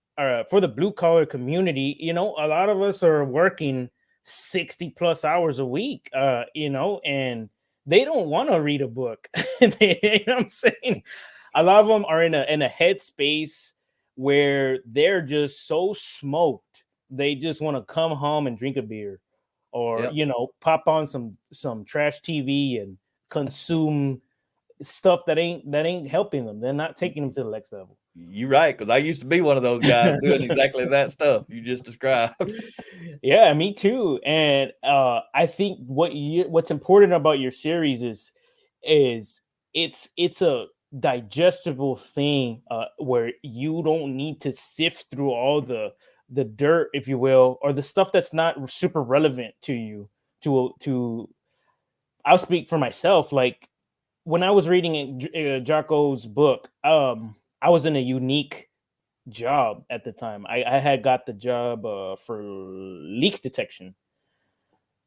for the blue collar community? A lot of us are working 60 plus hours a week, and they don't want to read a book. You know what I'm saying? A lot of them are in a headspace where they're just so smoked, they just want to come home and drink a beer, or
Yep.
pop on some trash TV and consume stuff that ain't helping them. They're not taking them to the next level.
You're right, because I used to be one of those guys doing exactly that stuff you just described.
Yeah, me too. And I think what's important about your series is it's a digestible thing, where you don't need to sift through all the dirt, if you will, or the stuff that's not super relevant to you. I'll speak for myself. Like, when I was reading Jocko's book, I was in a unique job at the time. I had got the job for leak detection.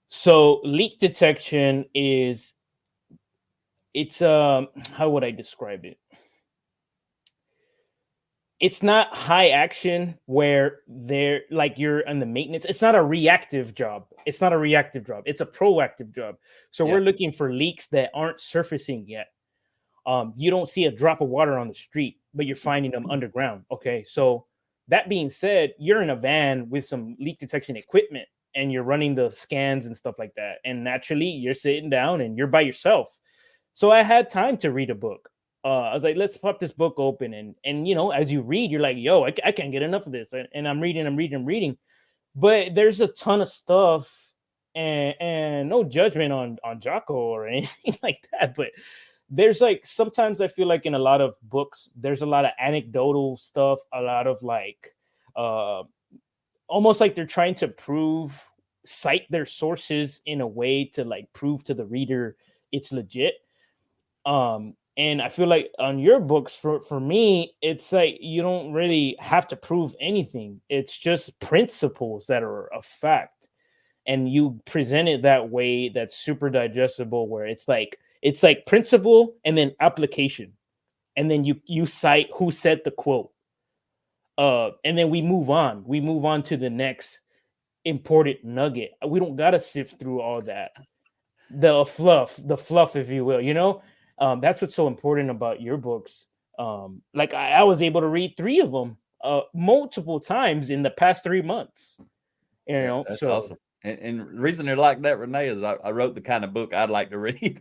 So leak detection it's how would I describe it? It's not high action where they're like you're in the maintenance. It's not a reactive job. It's a proactive job. So we're looking for leaks that aren't surfacing yet. You don't see a drop of water on the street, but you're finding them underground. Okay. So that being said, you're in a van with some leak detection equipment and you're running the scans and stuff like that. And naturally you're sitting down and you're by yourself. So I had time to read a book. I was like, let's pop this book open. And as you read, you're like, yo, I can't get enough of this. And I'm reading. But there's a ton of stuff, and no judgment on Jocko or anything like that. But there's like, sometimes I feel like in a lot of books, there's a lot of anecdotal stuff, a lot of like, almost like they're trying to cite their sources in a way to like prove to the reader it's legit. And I feel like on your books, for me, it's like you don't really have to prove anything. It's just principles that are a fact. And you present it that way that's super digestible, where it's like principle and then application. And then you cite who said the quote. And then we move on. We move on to the next important nugget. We don't gotta sift through all that. The fluff, if you will, that's what's so important about your books. Like I was able to read 3 of them multiple times in the past 3 months.
That's awesome. And the reason they're like that, Rene, is I wrote the kind of book I'd like to read.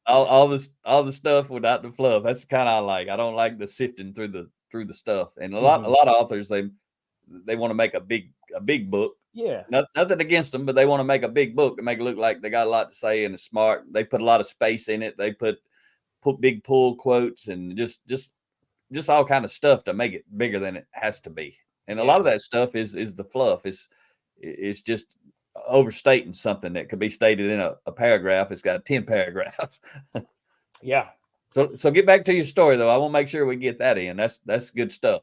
all the stuff without the fluff. That's the kind I like. I don't like the sifting through the stuff. And a lot of authors, they want to make a big book.
Yeah.
Nothing against them, but they want to make a big book to make it look like they got a lot to say and it's smart. They put a lot of space in it. They put big pull quotes and just all kind of stuff to make it bigger than it has to be. And a lot of that stuff is the fluff. It's just overstating something that could be stated in a paragraph. It's got 10 paragraphs.
Yeah.
So get back to your story though. I want to make sure we get that in. That's good stuff.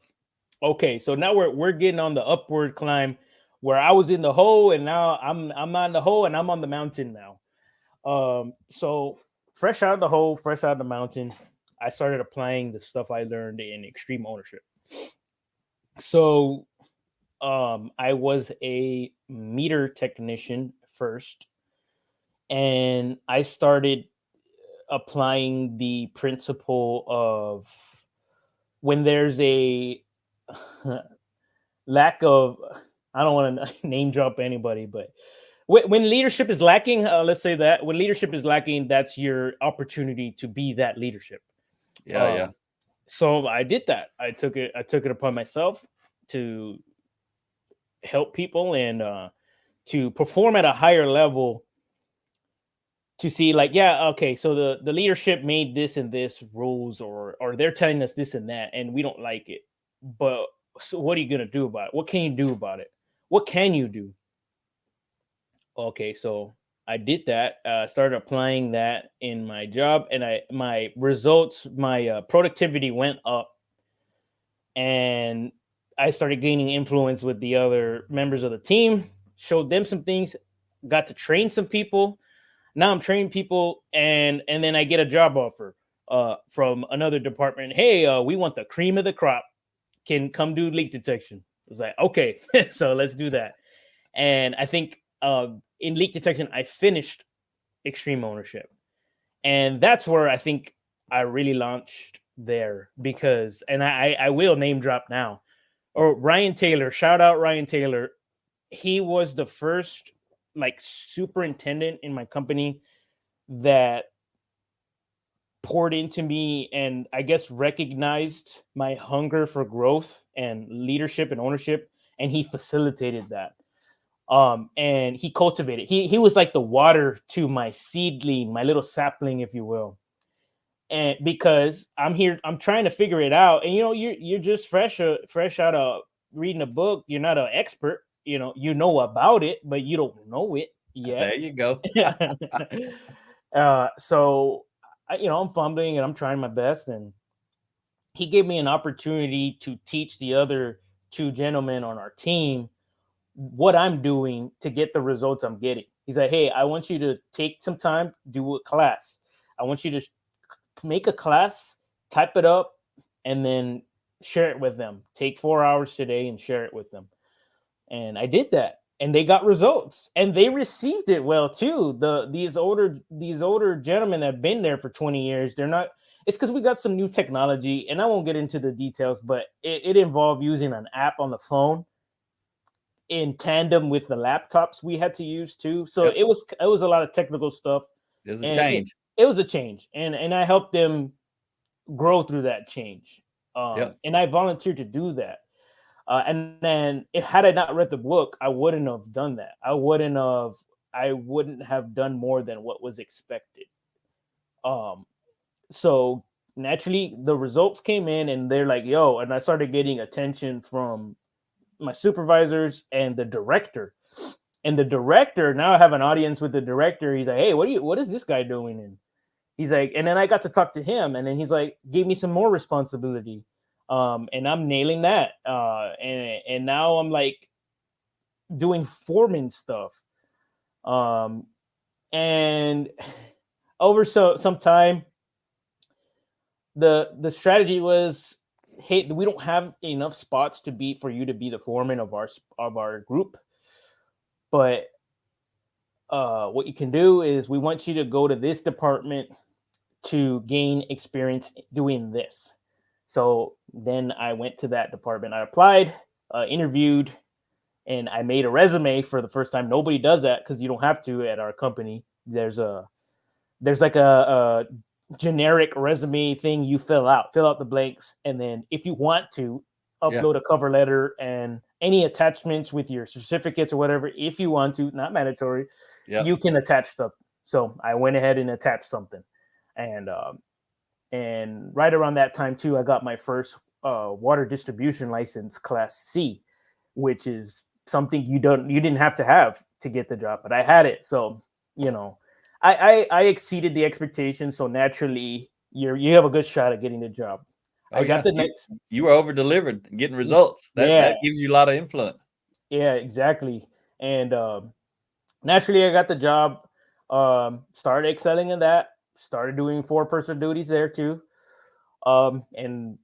Okay, so now we're getting on the upward climb, where I was in the hole and now I'm not in the hole and I'm on the mountain now. So fresh out of the hole, fresh out of the mountain, I started applying the stuff I learned in extreme ownership. So I was a meter technician first, and I started applying the principle of when there's a lack of, I don't want to name drop anybody, but when leadership is lacking, let's say that when leadership is lacking, that's your opportunity to be that leadership.
Yeah.
So I did that. I took it upon myself to help people and to perform at a higher level, to see like, yeah, okay, so the leadership made this and this rules, or they're telling us this and that, and we don't like it. But so what are you going to do about it? What can you do about it? What can you do? Okay, so I did that. Started applying that in my job, and my results, my productivity went up, and I started gaining influence with the other members of the team. Showed them some things, got to train some people. Now I'm training people, and then I get a job offer from another department. Hey, we want the cream of the crop. Can come do leak detection. I was like, okay, so let's do that. And I think in leak detection, I finished extreme ownership. And that's where I think I really launched there because, and I will name drop now, or Ryan Taylor, shout out Ryan Taylor. He was the first like superintendent in my company that poured into me and I guess recognized my hunger for growth and leadership and ownership, and he facilitated that. And he cultivated. He was like the water to my seedling, my little sapling, if you will. And because I'm here, I'm trying to figure it out. And you're just fresh out of reading a book. You're not an expert. You know about it, but you don't know it yet.
There you go.
So I'm fumbling and I'm trying my best. And he gave me an opportunity to teach the other two gentlemen on our team what I'm doing to get the results I'm getting. He's like, hey, I want you to take some time, do a class. I want you to make a class, type it up, and then share it with them. Take 4 hours today and share it with them. And I did that, and they got results, and they received it well too. These older gentlemen that have been there for 20 years, they're not. It's because we got some new technology, and I won't get into the details, but it involved using an app on the phone in tandem with the laptops we had to use too. So it was a lot of technical stuff.
It was a change.
It was a change, and I helped them grow through that change. And I volunteered to do that. And then had I not read the book, I wouldn't have done that. I wouldn't have done more than what was expected. So naturally the results came in and they're like, yo, and I started getting attention from my supervisors and the director. And the director, now I have an audience with the director. He's like, hey, what is this guy doing? And he's like, and then I got to talk to him, and then he's like, gave me some more responsibility. And I'm nailing that. And now I'm like doing foreman stuff. And over some time, the strategy was, hey, we don't have enough spots for you to be the foreman of our group. But what you can do is we want you to go to this department to gain experience doing this. So then I went to that department. I applied, interviewed, and I made a resume for the first time. Nobody does that because you don't have to at our company. There's like a generic resume thing you fill out the blanks, and then if you want to upload a cover letter and any attachments with your certificates or whatever, if you want to, not mandatory, you can attach stuff. So I went ahead and attached something, and right around that time too, I got my first water distribution license, Class C, which is something you didn't have to get the job, but I had it. So I exceeded the expectations, so naturally you have a good shot at getting the job. I got the next.
You were over delivered, getting results. That gives you a lot of influence.
Yeah, exactly. And naturally, I got the job. Started excelling in that. Started doing 4-person duties there too. And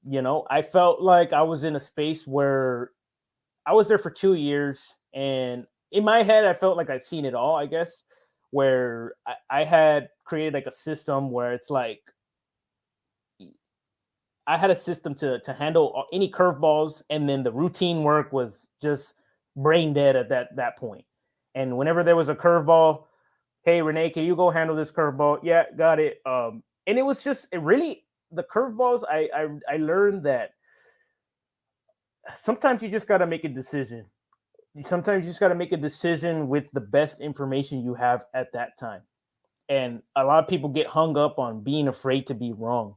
I felt like I was in a space where I was there for 2 years, and in my head, I felt like I'd seen it all, I guess, where I had created like a system where it's like I had a system to handle any curveballs, and then the routine work was just brain dead at that point. And whenever there was a curveball, hey, Rene, can you go handle this curveball? Yeah, got it. And it was just the curveballs. I learned that sometimes you just got to make a decision. Sometimes you just got to make a decision with the best information you have at that time. And a lot of people get hung up on being afraid to be wrong.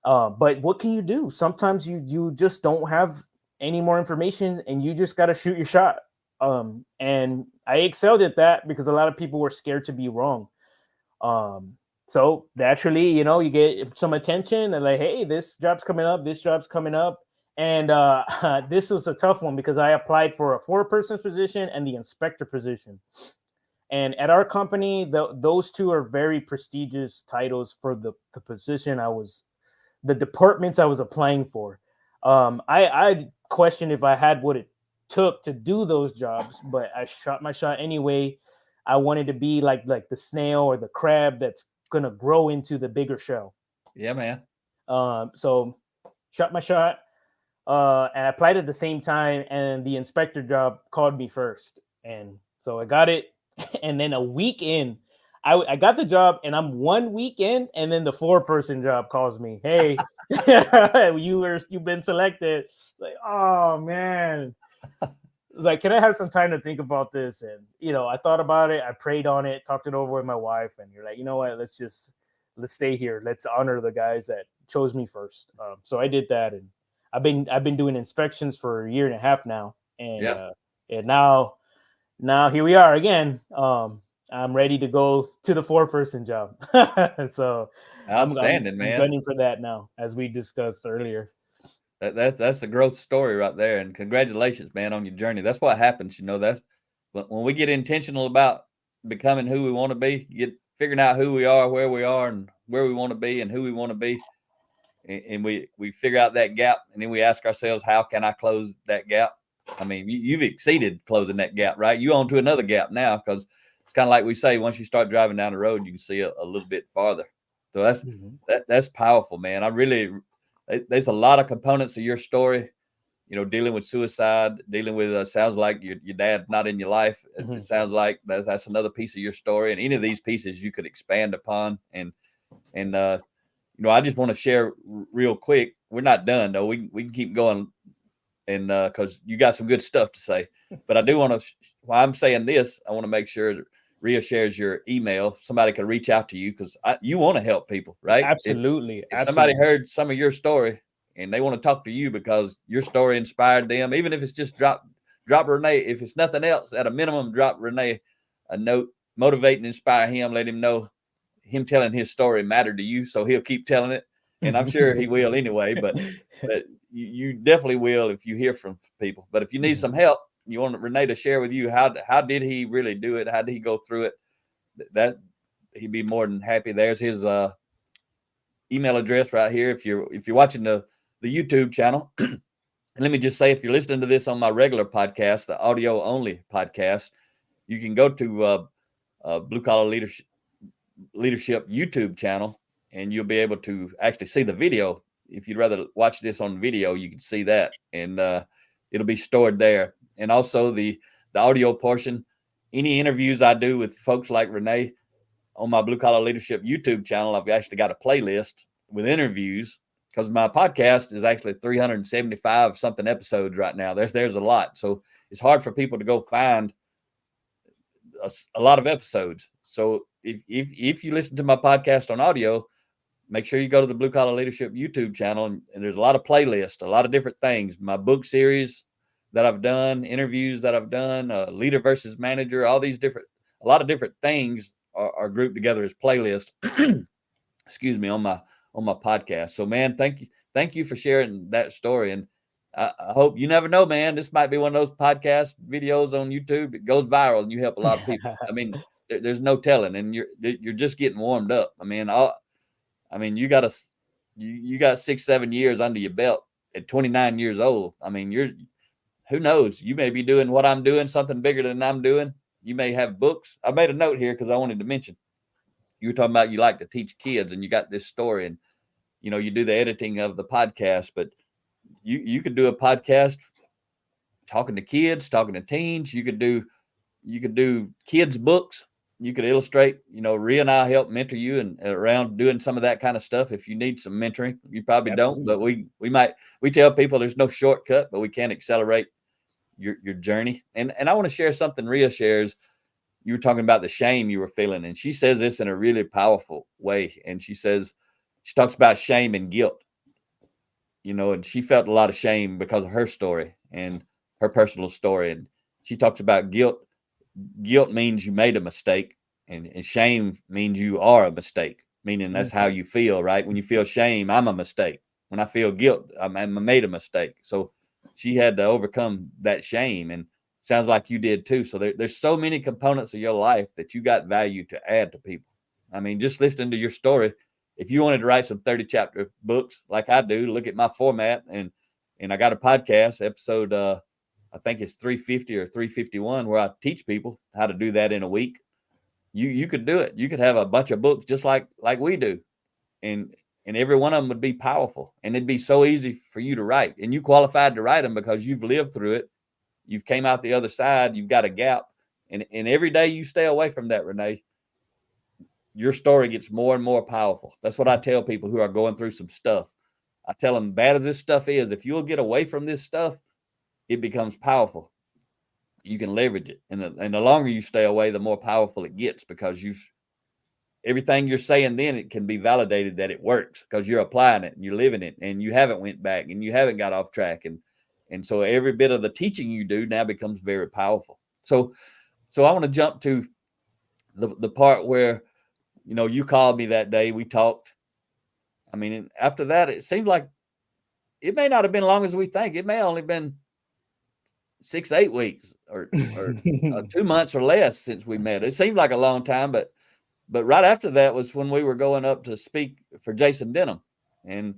But what can you do? Sometimes you just don't have any more information, and you just got to shoot your shot. And I excelled at that because a lot of people were scared to be wrong. So naturally, you get some attention and like, hey, this job's coming up. And this was a tough one because I applied for a 4-person position and the inspector position. And at our company, those two are very prestigious titles for the position the departments I was applying for. I questioned if I had what it took to do those jobs, but I shot my shot anyway. I wanted to be like the snail or the crab that's going to grow into the bigger shell.
Yeah, man.
So shot my shot, and I applied at the same time, and the inspector job called me first, and so I got it. And then a week in, I got the job, and I'm 1 week in, and then the 4-person job calls me. Hey, you've been selected. Like, oh man. It's like, can I have some time to think about this? And I thought about it, I prayed on it, talked it over with my wife, and you're like, you know what, let's stay here. Let's honor the guys that chose me first. So I did that, and I've been doing inspections for a year and a half now, and and now here we are again. I'm ready to go to the 4-person job. So
outstanding,
I'm
man.
gunning for that now, as we discussed earlier.
That's a growth story right there, and congratulations, man, on your journey. That's what happens, that's when we get intentional about becoming who we want to be, figuring out who we are, where we are, and where we want to be, and who we want to be, and we figure out that gap, and then we ask ourselves, how can I close that gap? I mean, you've exceeded closing that gap, right? You on to another gap now, because it's kind of like we say, once you start driving down the road, you can see a little bit farther. So that's powerful, man. There's a lot of components of your story, dealing with suicide, dealing with, sounds like your dad not in your life. It sounds like that's another piece of your story. And any of these pieces you could expand upon. And I just want to share real quick. We're not done though. We can keep going, and cause you got some good stuff to say, but I do want to, while I'm saying this, I want to make sure that Rhea shares your email. Somebody can reach out to you, because you want to help people, right?
Absolutely.
If somebody heard some of your story and they want to talk to you because your story inspired them, even if it's just drop Rene, if it's nothing else, at a minimum, drop Rene a note, motivate and inspire him, let him know him telling his story mattered to you, so he'll keep telling it. And I'm sure he will anyway, but you definitely will if you hear from people. But if you need some help, you want Rene to share with you how did he really do it? How did he go through it? That he'd be more than happy. There's his email address right here. If you're watching the YouTube channel, and let me just say, if you're listening to this on my regular podcast, the audio only podcast, you can go to Blue Collar Leadership YouTube channel, and you'll be able to actually see the video. If you'd rather watch this on video, you can see that, and it'll be stored there. And also the audio portion, any interviews I do with folks like Rene on my Blue Collar Leadership YouTube channel, I've actually got a playlist with interviews, because my podcast is actually 375 something episodes right now. There's a lot. So it's hard for people to go find a lot of episodes. So if you listen to my podcast on audio, make sure you go to the Blue Collar Leadership YouTube channel, and there's a lot of playlists, a lot of different things. My book series that I've done, interviews that I've done, leader versus manager, a lot of different things are grouped together as playlists. Excuse me, on my podcast. So, man, thank you for sharing that story. And I hope, you never know, man, this might be one of those podcast videos on YouTube that goes viral and you help a lot of people. I mean, there's no telling, and you're just getting warmed up. I mean, you got 6-7 years under your belt at 29 years old. I mean, who knows? You may be doing what I'm doing, something bigger than I'm doing. You may have books. I made a note here because I wanted to mention, you were talking about you like to teach kids, and you got this story, and you do the editing of the podcast, but you could do a podcast talking to kids, talking to teens. You could do kids' books. You could illustrate. Rhea and I help mentor you and around doing some of that kind of stuff. If you need some mentoring, you probably don't, but we tell people there's no shortcut, but we can accelerate your journey. And I want to share something Rhea shares. You were talking about the shame you were feeling, and she says this in a really powerful way. And she talks about shame and guilt, and she felt a lot of shame because of her story and her personal story. And she talks about guilt. Guilt means you made a mistake, and shame means you are a mistake, meaning that's how you feel, right? When you feel shame, I'm a mistake. When I feel guilt, I made a mistake. So she had to overcome that shame, and sounds like you did too. So there's so many components of your life that you got value to add to people. I mean, just listening to your story, if you wanted to write some 30-chapter books like I do, look at my format, and I got a podcast episode, I think it's 350 or 351, where I teach people how to do that in a week. You could do it. You could have a bunch of books just like we do. And and every one of them would be powerful, and it'd be so easy for you to write, and you qualified to write them because you've lived through it. You've came out the other side. You've got a gap. And every day you stay away from that, Rene, your story gets more and more powerful. That's what I tell people who are going through some stuff. I tell them, bad as this stuff is, if you'll get away from this stuff, it becomes powerful. You can leverage it. And the longer you stay away, the more powerful it gets, because everything you're saying then, it can be validated that it works because you're applying it and you're living it, and you haven't went back and you haven't got off track. And so every bit of the teaching you do now becomes very powerful. So I want to jump to the part where, you called me that day, we talked. I mean, after that, it seemed like it may not have been long as we think. It may have only been 6-8 weeks or 2 months or less since we met. It seemed like a long time, but right after that was when we were going up to speak for Jason Denham, and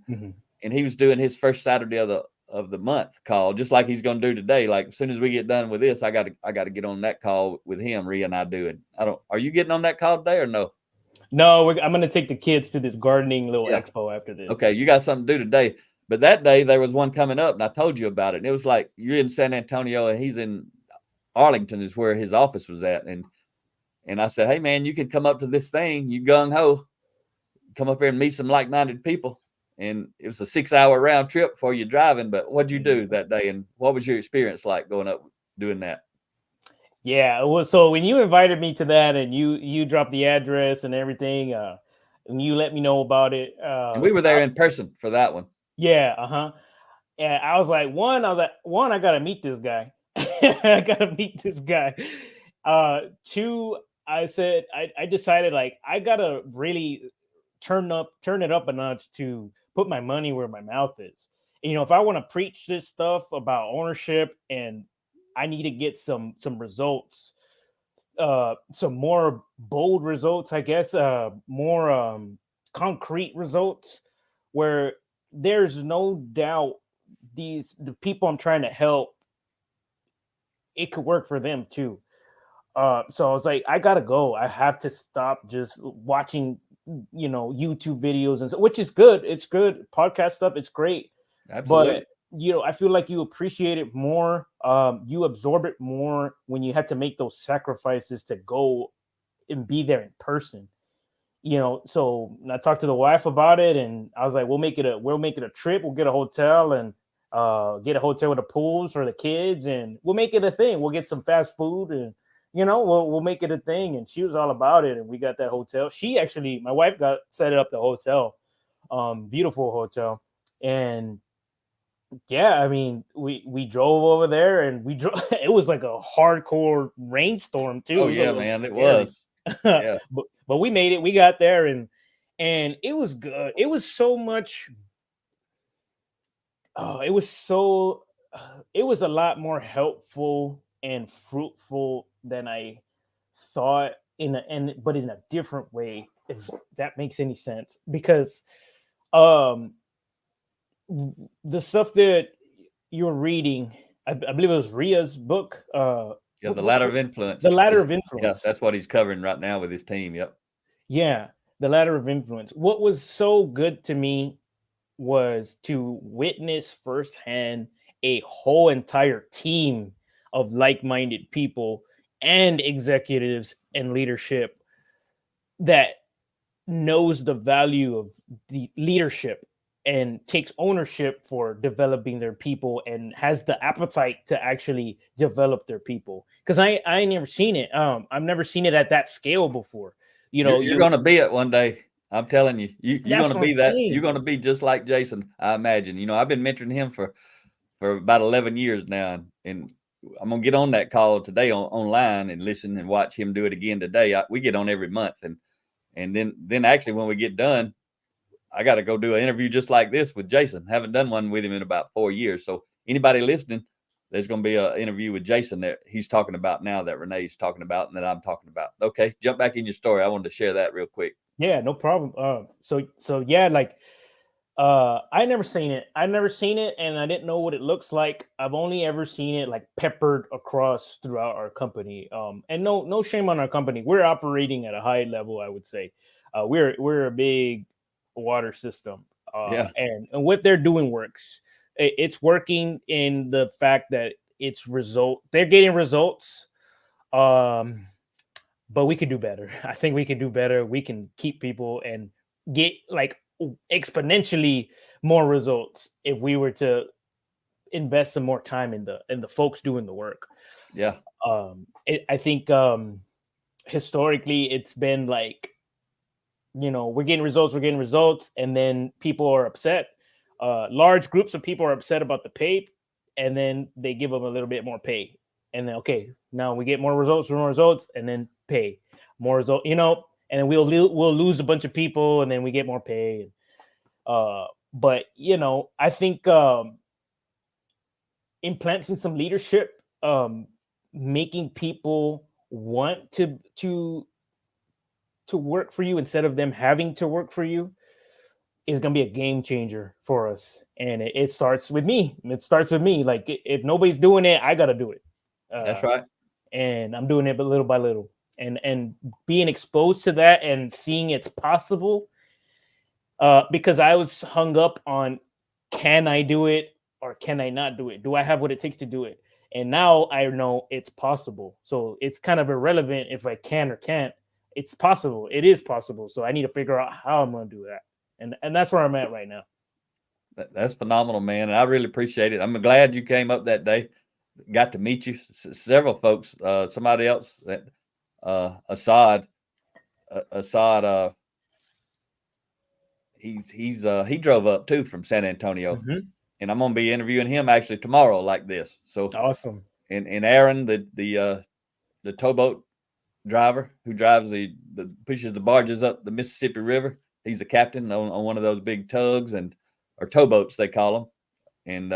he was doing his first Saturday of the month call, just like he's going to do today. Like, as soon as we get done with this, I got to get on that call with him. Rhea and I do it. Are you getting on that call today or no?
No, I'm going to take the kids to this gardening little expo after this.
Okay, you got something to do today. But that day there was one coming up, and I told you about it. And it was like, you're in San Antonio and he's in Arlington is where his office was at. And I said, hey man, you can come up to this thing. You gung ho, come up here and meet some like-minded people. And it was a 6-hour round trip before you're driving. But what'd you do that day? And what was your experience like going up doing that?
Yeah, well, so when you invited me to that and you dropped the address and everything, and you let me know about it.
And we were there in person for that one.
Yeah, And I was like, I gotta meet this guy. I gotta meet this guy. Two, I said I decided, like, I gotta really turn it up a notch to put my money where my mouth is. And, if I want to preach this stuff about ownership, and I need to get some results, some more bold results, I guess, more concrete results, where there's no doubt the people I'm trying to help, it could work for them too. So I was like, I gotta go. I have to stop just watching, YouTube videos and which is good. It's good podcast stuff. It's great.
Absolutely.
But I feel like you appreciate it more. You absorb it more when you had to make those sacrifices to go and be there in person. So I talked to the wife about it, and I was like, we'll make it a trip. We'll get a hotel and get a hotel with the pools for the kids, and we'll make it a thing. We'll get some fast food, and we'll make it a thing. And she was all about it, and we got that hotel. My wife set up the hotel, beautiful hotel, and yeah, I mean, we drove over there, and it was like a hardcore rainstorm too.
Oh yeah, man, it was. Yeah.
But we made it. We got there, and it was good. It was so much. Oh, it was a lot more helpful and fruitful than I thought, but in a different way, if that makes any sense. Because the stuff that you're reading, I believe it was Rhea's book.
The Ladder of Influence.
The Ladder of Influence.
Yeah, that's what he's covering right now with his team. Yep.
Yeah, the Ladder of Influence. What was so good to me was to witness firsthand a whole entire team of like-minded people and executives and leadership that knows the value of the leadership and takes ownership for developing their people and has the appetite to actually develop their people. Because I ain't never seen it. I've never seen it at that scale before.
You're going to be it one day. I'm telling you, you're going to be that.
Saying.
You're going to be just like Jason, I imagine. I've been mentoring him for about 11 years now, and I'm going to get on that call today online and listen and watch him do it again today. We get on every month, and then actually when we get done, I got to go do an interview just like this with Jason. Haven't done one with him in about 4 years. So anybody listening, there's going to be an interview with Jason that he's talking about now, that Renee's talking about, and that I'm talking about. Okay, jump back in your story. I wanted to share that real quick.
Yeah, no problem. So yeah, like I never seen it. And I didn't know what it looks like. I've only ever seen it like peppered across throughout our company. And no shame on our company. We're operating at a high level, I would say. We're a big water system.
Yeah.
And what they're doing works. It's working in the fact that they're getting results. But we could do better. I think we can do better. We can keep people and get like exponentially more results if we were to invest some more time in the folks doing the work.
Yeah.
I think historically it's been like, we're getting results, and then people are upset. Large groups of people are upset about the pay, and then they give them a little bit more pay, and then okay, now we get more results, and then pay more result, and then we'll lose a bunch of people, and then we get more pay. But I think implanting some leadership, making people want to work for you instead of them having to work for you is going to be a game changer for us. And it starts with me. Like if nobody's doing it, I got to do it.
That's right.
And I'm doing it, but little by little, and being exposed to that and seeing it's possible. Because I was hung up on, can I do it or can I not do it? Do I have what it takes to do it? And now I know it's possible. So it's kind of irrelevant if I can or can't. It's possible. It is possible. So I need to figure out how I'm going to do that. And that's where I'm at right now.
That's phenomenal, man. And I really appreciate it. I'm glad you came up that day. Got to meet you. Several folks. Somebody else that Assad. He drove up too from San Antonio, and I'm gonna be interviewing him actually tomorrow like this. So
awesome.
And Aaron, the towboat driver who drives pushes the barges up the Mississippi River. He's a captain on one of those big tugs or towboats they call them, and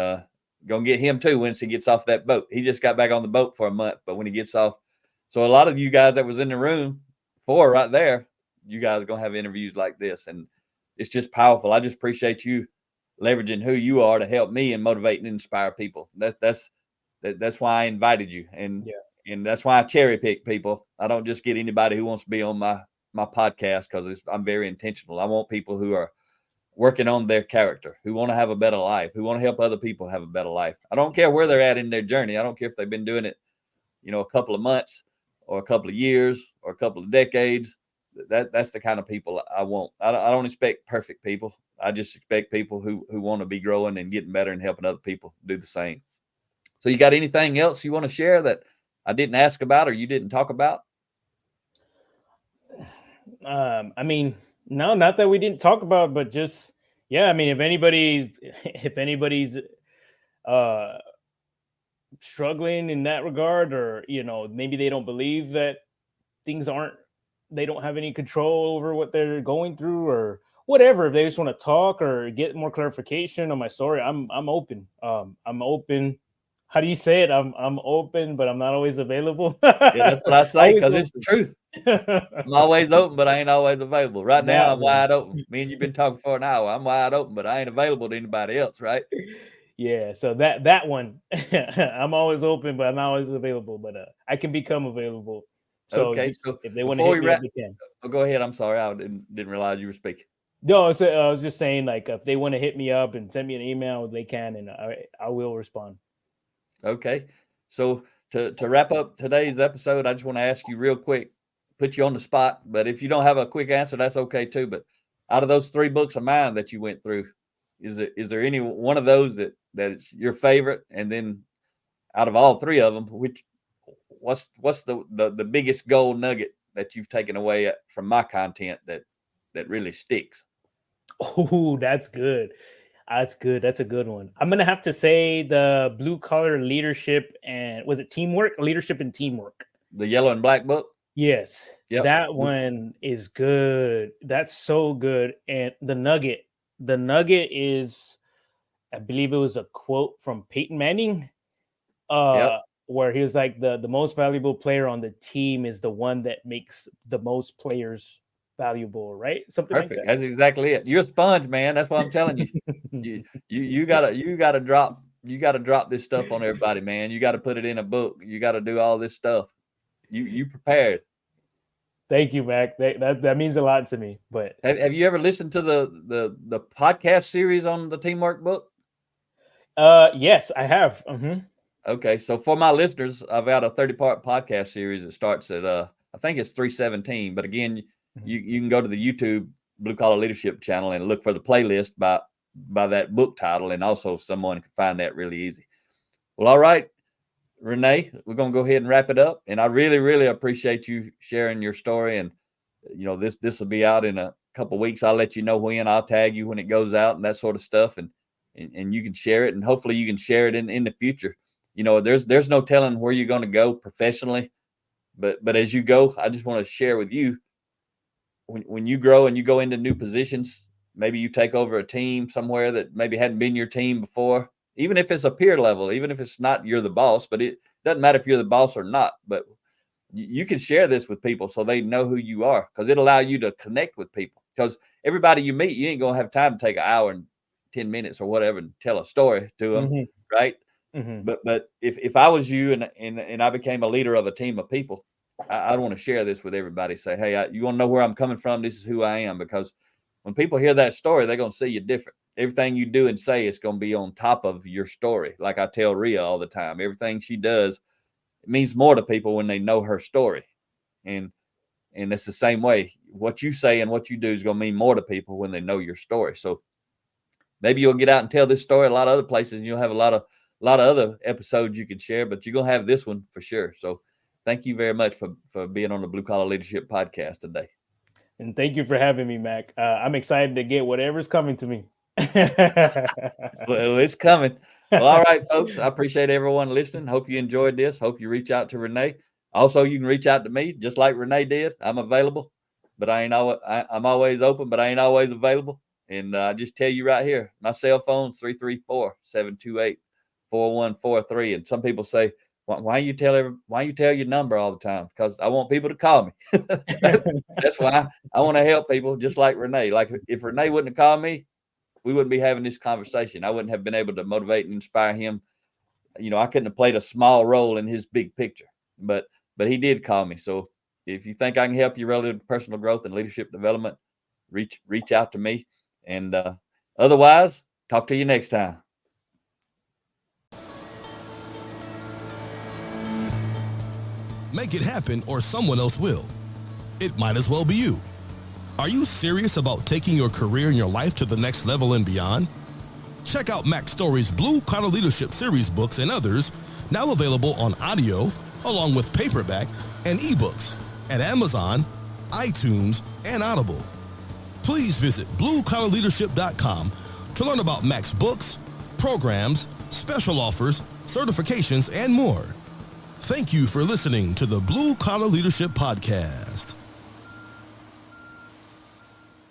gonna get him too once he gets off that boat. He just got back on the boat for a month, but when he gets off, so a lot of you guys that was in the room right there, you guys are gonna have interviews like this, and it's just powerful. I just appreciate you leveraging who you are to help me and motivate and inspire people. That's why I invited you, and that's why I cherry pick people. I don't just get anybody who wants to be on my podcast because I'm very intentional. I want people who are working on their character, who want to have a better life, who want to help other people have a better life. I don't care where they're at in their journey. I don't care if they've been doing it, a couple of months or a couple of years or a couple of decades. That's the kind of people I want. I don't expect perfect people. I just expect people who want to be growing and getting better and helping other people do the same. So you got anything else you want to share that I didn't ask about or you didn't talk about?
I mean, no, not that we didn't talk about, but just, I mean, if anybody's struggling in that regard, or, maybe they don't believe that they don't have any control over what they're going through or whatever, if they just want to talk or get more clarification on my story, I'm open. I'm open. How do you say it? I'm open, but I'm not always available.
Yeah, that's what I say, because it's the truth. I'm always open, but I ain't always available. Right now, I'm wide open. Me and you've been talking for an hour. I'm wide open, but I ain't available to anybody else, right?
Yeah, so that one, I'm always open, but I'm not always available. But I can become available. So
okay, so
if they want to hit me up, they can.
Oh, go ahead. I'm sorry, I didn't realize you were speaking.
No, I was just saying, like, if they want to hit me up and send me an email, they can, and I will respond.
Okay, so to wrap up today's episode, I just want to ask you real quick, put you on the spot, but if you don't have a quick answer, that's okay too. But out of those 3 books of mine that you went through, is there any one of those that is your favorite? And then out of all 3 of them, what's the biggest gold nugget that you've taken away from my content that really sticks?
Oh, that's good. That's good. That's a good one. I'm going to have to say the Blue Collar Leadership and was it Teamwork? Leadership and Teamwork.
The Yellow and Black book?
Yes. Yep. That one is good. That's so good. And the nugget is, I believe it was a quote from Peyton Manning, where he was like, the most valuable player on the team is the one that makes the most players valuable, right? Something
perfect.
Like that.
That's exactly it. You're a sponge, man. That's what I'm telling you. you gotta drop this stuff on everybody, man. You got to put it in a book. You got to do all this stuff. You prepared.
Thank you, Mac. That means a lot to me. But
have you ever listened to the podcast series on the teamwork book?
yes, I have.
Okay, so for my listeners, I've got a 30-part podcast series that starts at I think it's 317. But again, you can go to the YouTube Blue Collar Leadership channel and look for the playlist by that book title, and also someone can find that really easy. Well, all right, Rene, we're gonna go ahead and wrap it up. And I really, really appreciate you sharing your story. And this will be out in a couple of weeks. I'll let you know when. I'll tag you when it goes out and that sort of stuff. And you can share it, and hopefully you can share it in the future. There's no telling where you're going to go professionally, but as you go, I just want to share with you, when you grow and you go into new positions, maybe you take over a team somewhere that maybe hadn't been your team before, even if it's a peer level, even if it's not you're the boss, but it doesn't matter if you're the boss or not, but you can share this with people so they know who you are, because it'll allow you to connect with people. Because everybody you meet, you ain't going to have time to take an hour and 10 minutes or whatever and tell a story to them, right? But if I was you and I became a leader of a team of people, I want to share this with everybody. Say, hey, you want to know where I'm coming from? This is who I am. Because when people hear that story, they're going to see you different. Everything you do and say is going to be on top of your story. Like I tell Rhea all the time, everything she does, it means more to people when they know her story. And it's the same way. What you say and what you do is going to mean more to people when they know your story. So maybe you'll get out and tell this story a lot of other places, and you'll have a lot of other episodes you can share, but you're going to have this one for sure. So thank you very much for being on the Blue Collar Leadership Podcast today.
And thank you for having me, Mac. I'm excited to get whatever's coming to me.
Well, it's coming. Well, all right, folks. I appreciate everyone listening. Hope you enjoyed this. Hope you reach out to Rene. Also, you can reach out to me just like Rene did. I'm available, but I'm always open, but I ain't always available. And I just tell you right here, my cell phone's 334-728-4143. And some people say, why you tell your number all the time? Because I want people to call me. That's why I want to help people, just like Rene. Like if Rene wouldn't have called me, we wouldn't be having this conversation. I wouldn't have been able to motivate and inspire him. I couldn't have played a small role in his big picture, but he did call me. So if you think I can help you relative to personal growth and leadership development, reach out to me. And otherwise, talk to you next time.
Make it happen, or someone else will. It might as well be you. Are you serious about taking your career and your life to the next level and beyond? Check out Mac Story's Blue Collar Leadership series books and others, now available on audio, along with paperback and ebooks at Amazon, iTunes, and Audible. Please visit bluecollarleadership.com to learn about Mac's books, programs, special offers, certifications, and more. Thank you for listening to the Blue Collar Leadership Podcast.